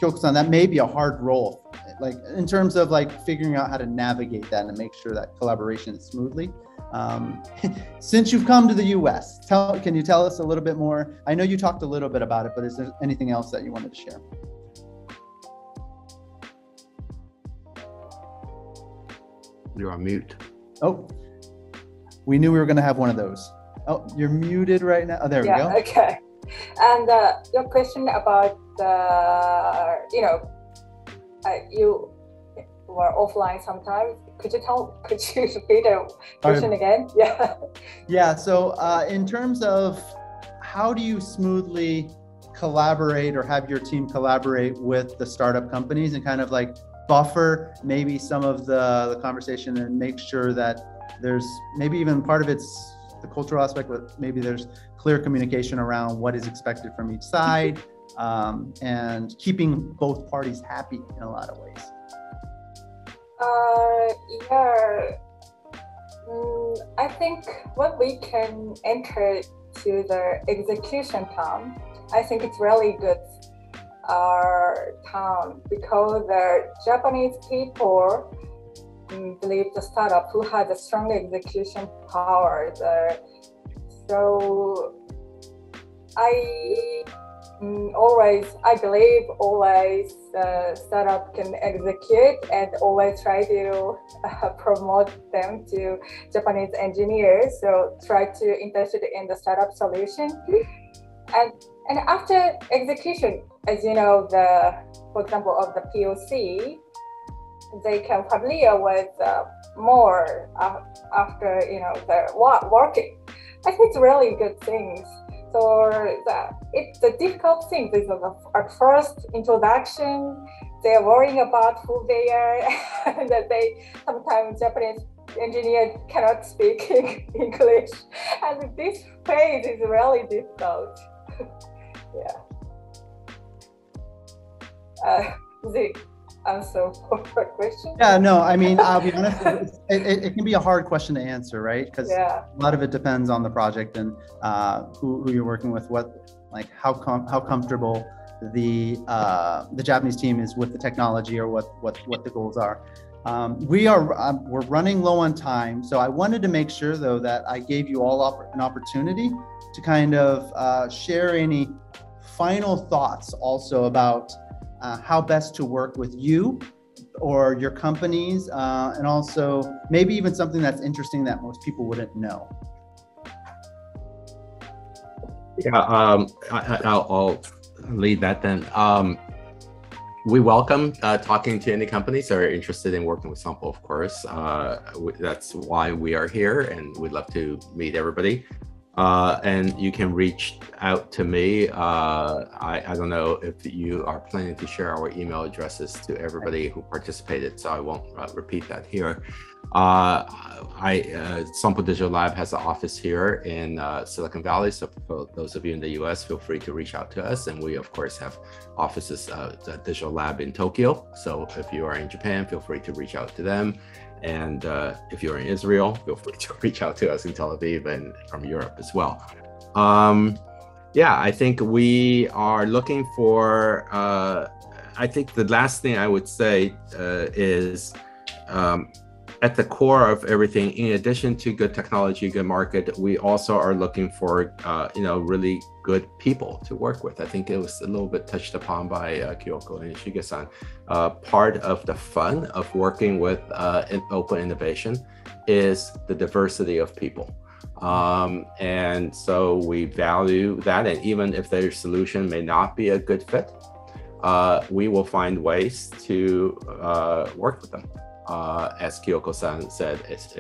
Kyoko-san, that may be a hard role, like in terms of like figuring out how to navigate that and make sure that collaboration is smoothly. Since you've come to the US, can you tell us a little bit more? I know you talked a little bit about it, but is there anything else that you wanted to share? You're on mute. Oh, we knew we were going to have one of those. Oh, you're muted right now. Oh, there we go. Okay. And your question about you were offline sometimes. Could you repeat the question again? Yeah. So in terms of how do you smoothly collaborate or have your team collaborate with the startup companies and kind of like buffer maybe some of the conversation and make sure that there's maybe even part of it's the cultural aspect, but maybe there's clear communication around what is expected from each side, and keeping both parties happy in a lot of ways. I think when we can enter to the execution town, I think it's really good town, because the Japanese people believe the startup who has a strong execution power. So I believe startup can execute and always try to promote them to Japanese engineers. So try to interested in the startup solution. And after execution, as you know, for example, of the POC, they can familiar with more after the working. I think it's really good things. So the difficult thing is at first introduction, they're worrying about who they are, and that sometimes Japanese engineers cannot speak English, and this phase is really difficult. The answer for the question? Yeah, no, I mean, I'll be honest, it can be a hard question to answer, right? Because a lot of it depends on the project and who you're working with, how comfortable the Japanese team is with the technology, or what the goals are. We're running low on time, so I wanted to make sure though that I gave you all an opportunity to kind of share any final thoughts also about how best to work with you, or your companies, and also maybe even something that's interesting that most people wouldn't know. Yeah, I'll lead that then. We welcome talking to any companies that are interested in working with Sampo, of course. That's why we are here, and we'd love to meet everybody. And you can reach out to me. I don't know if you are planning to share our email addresses to everybody who participated, so I won't repeat that here. Sampo Digital Lab has an office here in Silicon Valley, so for those of you in the US, feel free to reach out to us. And we, of course, have offices at Digital Lab in Tokyo. So if you are in Japan, feel free to reach out to them. And if you're in Israel, feel free to reach out to us in Tel Aviv and from Europe as well. Yeah, I think we are looking for, I think the last thing I would say is, at the core of everything, in addition to good technology, good market, we also are looking for, really good people to work with. I think it was a little bit touched upon by Kyoko and Shige-san. Part of the fun of working with open innovation is the diversity of people. And so we value that. And even if their solution may not be a good fit, we will find ways to work with them. As Kyoko-san said, if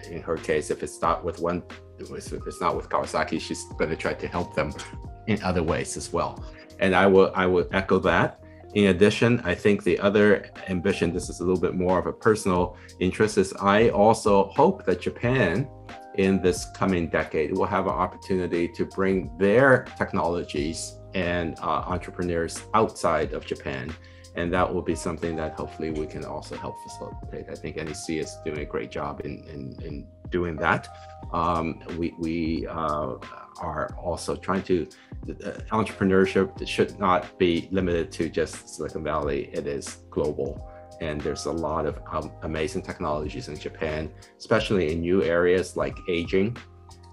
in her case, if it's not with Kawasaki, she's going to try to help them in other ways as well. And I will echo that. In addition, I think the other ambition, this is a little bit more of a personal interest, is I also hope that Japan in this coming decade will have an opportunity to bring their technologies and entrepreneurs outside of Japan. And that will be something that hopefully we can also help facilitate. I think NEC is doing a great job in doing that. We are also trying to, entrepreneurship should not be limited to just Silicon Valley. It is global. And there's a lot of amazing technologies in Japan, especially in new areas like aging,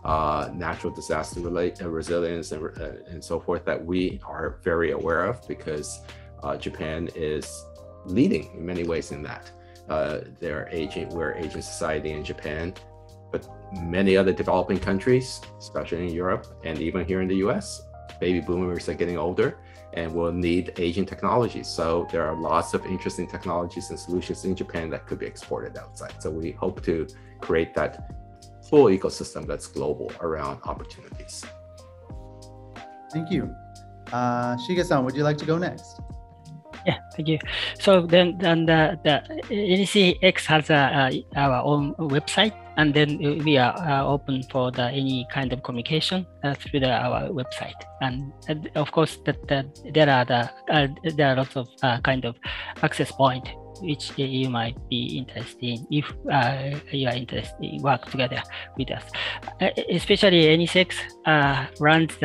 natural disaster resilience, and so forth, that we are very aware of, because Japan is leading in many ways in that. We're aging society in Japan, but many other developing countries, especially in Europe and even here in the US, baby boomers are getting older and will need aging technologies. So there are lots of interesting technologies and solutions in Japan that could be exported outside. So we hope to create that full ecosystem that's global around opportunities. Thank you. Shige-san, would you like to go next? Yeah, thank you. So then the NECX has our own website, and then we are open for any kind of communication through our website. And of course, there are lots of kind of access point which you might be interested in if you are interested in work together with us. Especially NECX runs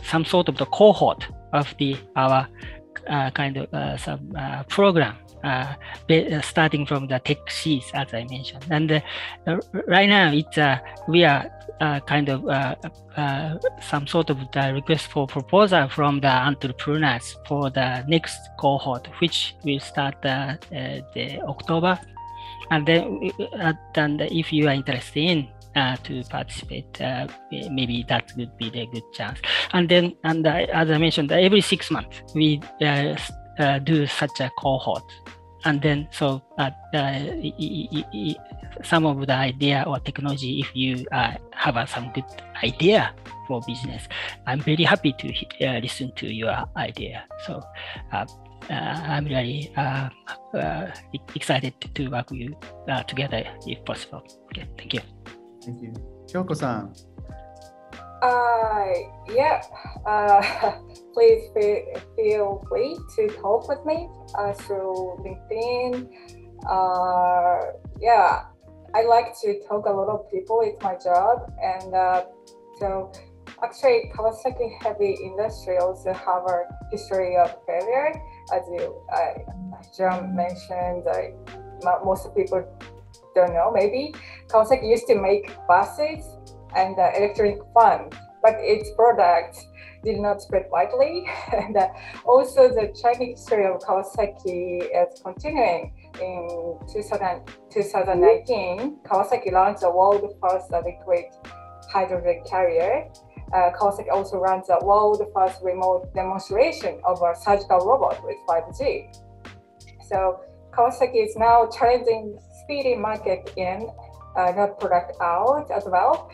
some sort of the cohort of our kind of some program starting from the tech sheets, as I mentioned. And right now we are kind of some sort of the request for proposal from the entrepreneurs for the next cohort, which will start the October. And then if you are interested in to participate, maybe that would be the good chance. And then, as I mentioned, every 6 months we do such a cohort. And then, so some of the idea or technology, if you have some good idea for business, I'm very happy to listen to your idea. So I'm really excited to work with you together if possible. Okay, thank you. Thank you. Kyoko-san. Please feel free to talk with me through LinkedIn. I like to talk a lot of people. It's my job, and so actually, Kawasaki heavy industry also have a history of failure, as John mentioned. Most people don't know. Maybe Kawasaki used to make buses and electric fan, but its product did not spread widely. And also the Chinese history of Kawasaki is continuing. In 2019, Kawasaki launched the world's first liquid hydrogen carrier. Kawasaki also runs the world's first remote demonstration of a surgical robot with 5G. So Kawasaki is now challenging speedy market in, not product out as well.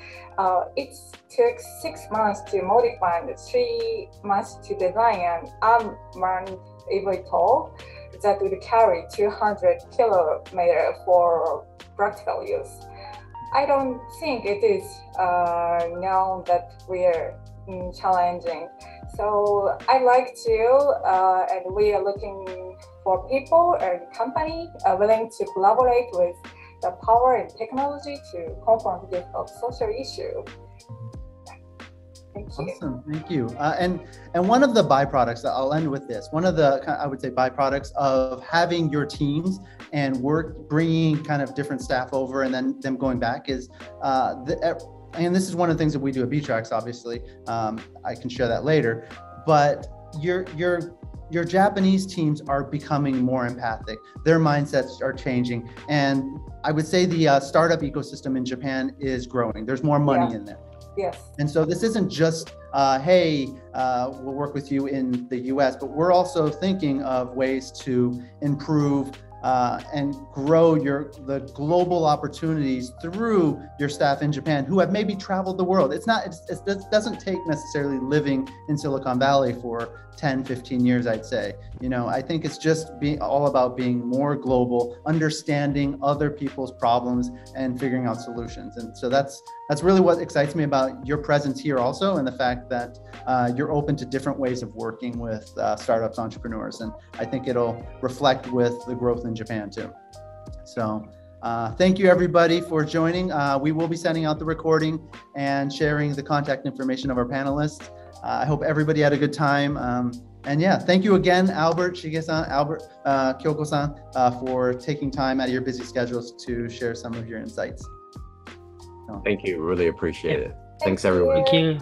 It took 6 months to modify and 3 months to design an unmanned eVTOL that would carry 200 kilometers for practical use. I don't think it is known that we're challenging. So I like to, and we are looking for people and company willing to collaborate with the power and technology to confront this social issue. Thank you. Awesome, thank you. And one of the byproducts, I'll end with this, one of the, I would say, byproducts of having your teams and bringing kind of different staff over and then them going back is, and this is one of the things that we do at B-Tracks, obviously. I can share that later, but your Japanese teams are becoming more empathic. Their mindsets are changing. And I would say the startup ecosystem in Japan is growing. There's more money in there. Yes. And so this isn't just, hey, we'll work with you in the US, but we're also thinking of ways to improve and grow the global opportunities through your staff in Japan who have maybe traveled the world. It doesn't take necessarily living in Silicon Valley for 10, 15 years, I'd say. You know, I think it's just all about being more global, understanding other people's problems and figuring out solutions. And so that's really what excites me about your presence here also, and the fact that you're open to different ways of working with startups, entrepreneurs. And I think it'll reflect with the growth in Japan too. So thank you everybody for joining. We will be sending out the recording and sharing the contact information of our panelists. I hope everybody had a good time. And yeah, thank you again, Albert Shige-san, Kyoko-san, for taking time out of your busy schedules to share some of your insights. Thank you, really appreciate it. Thank Thanks everyone. Thank you.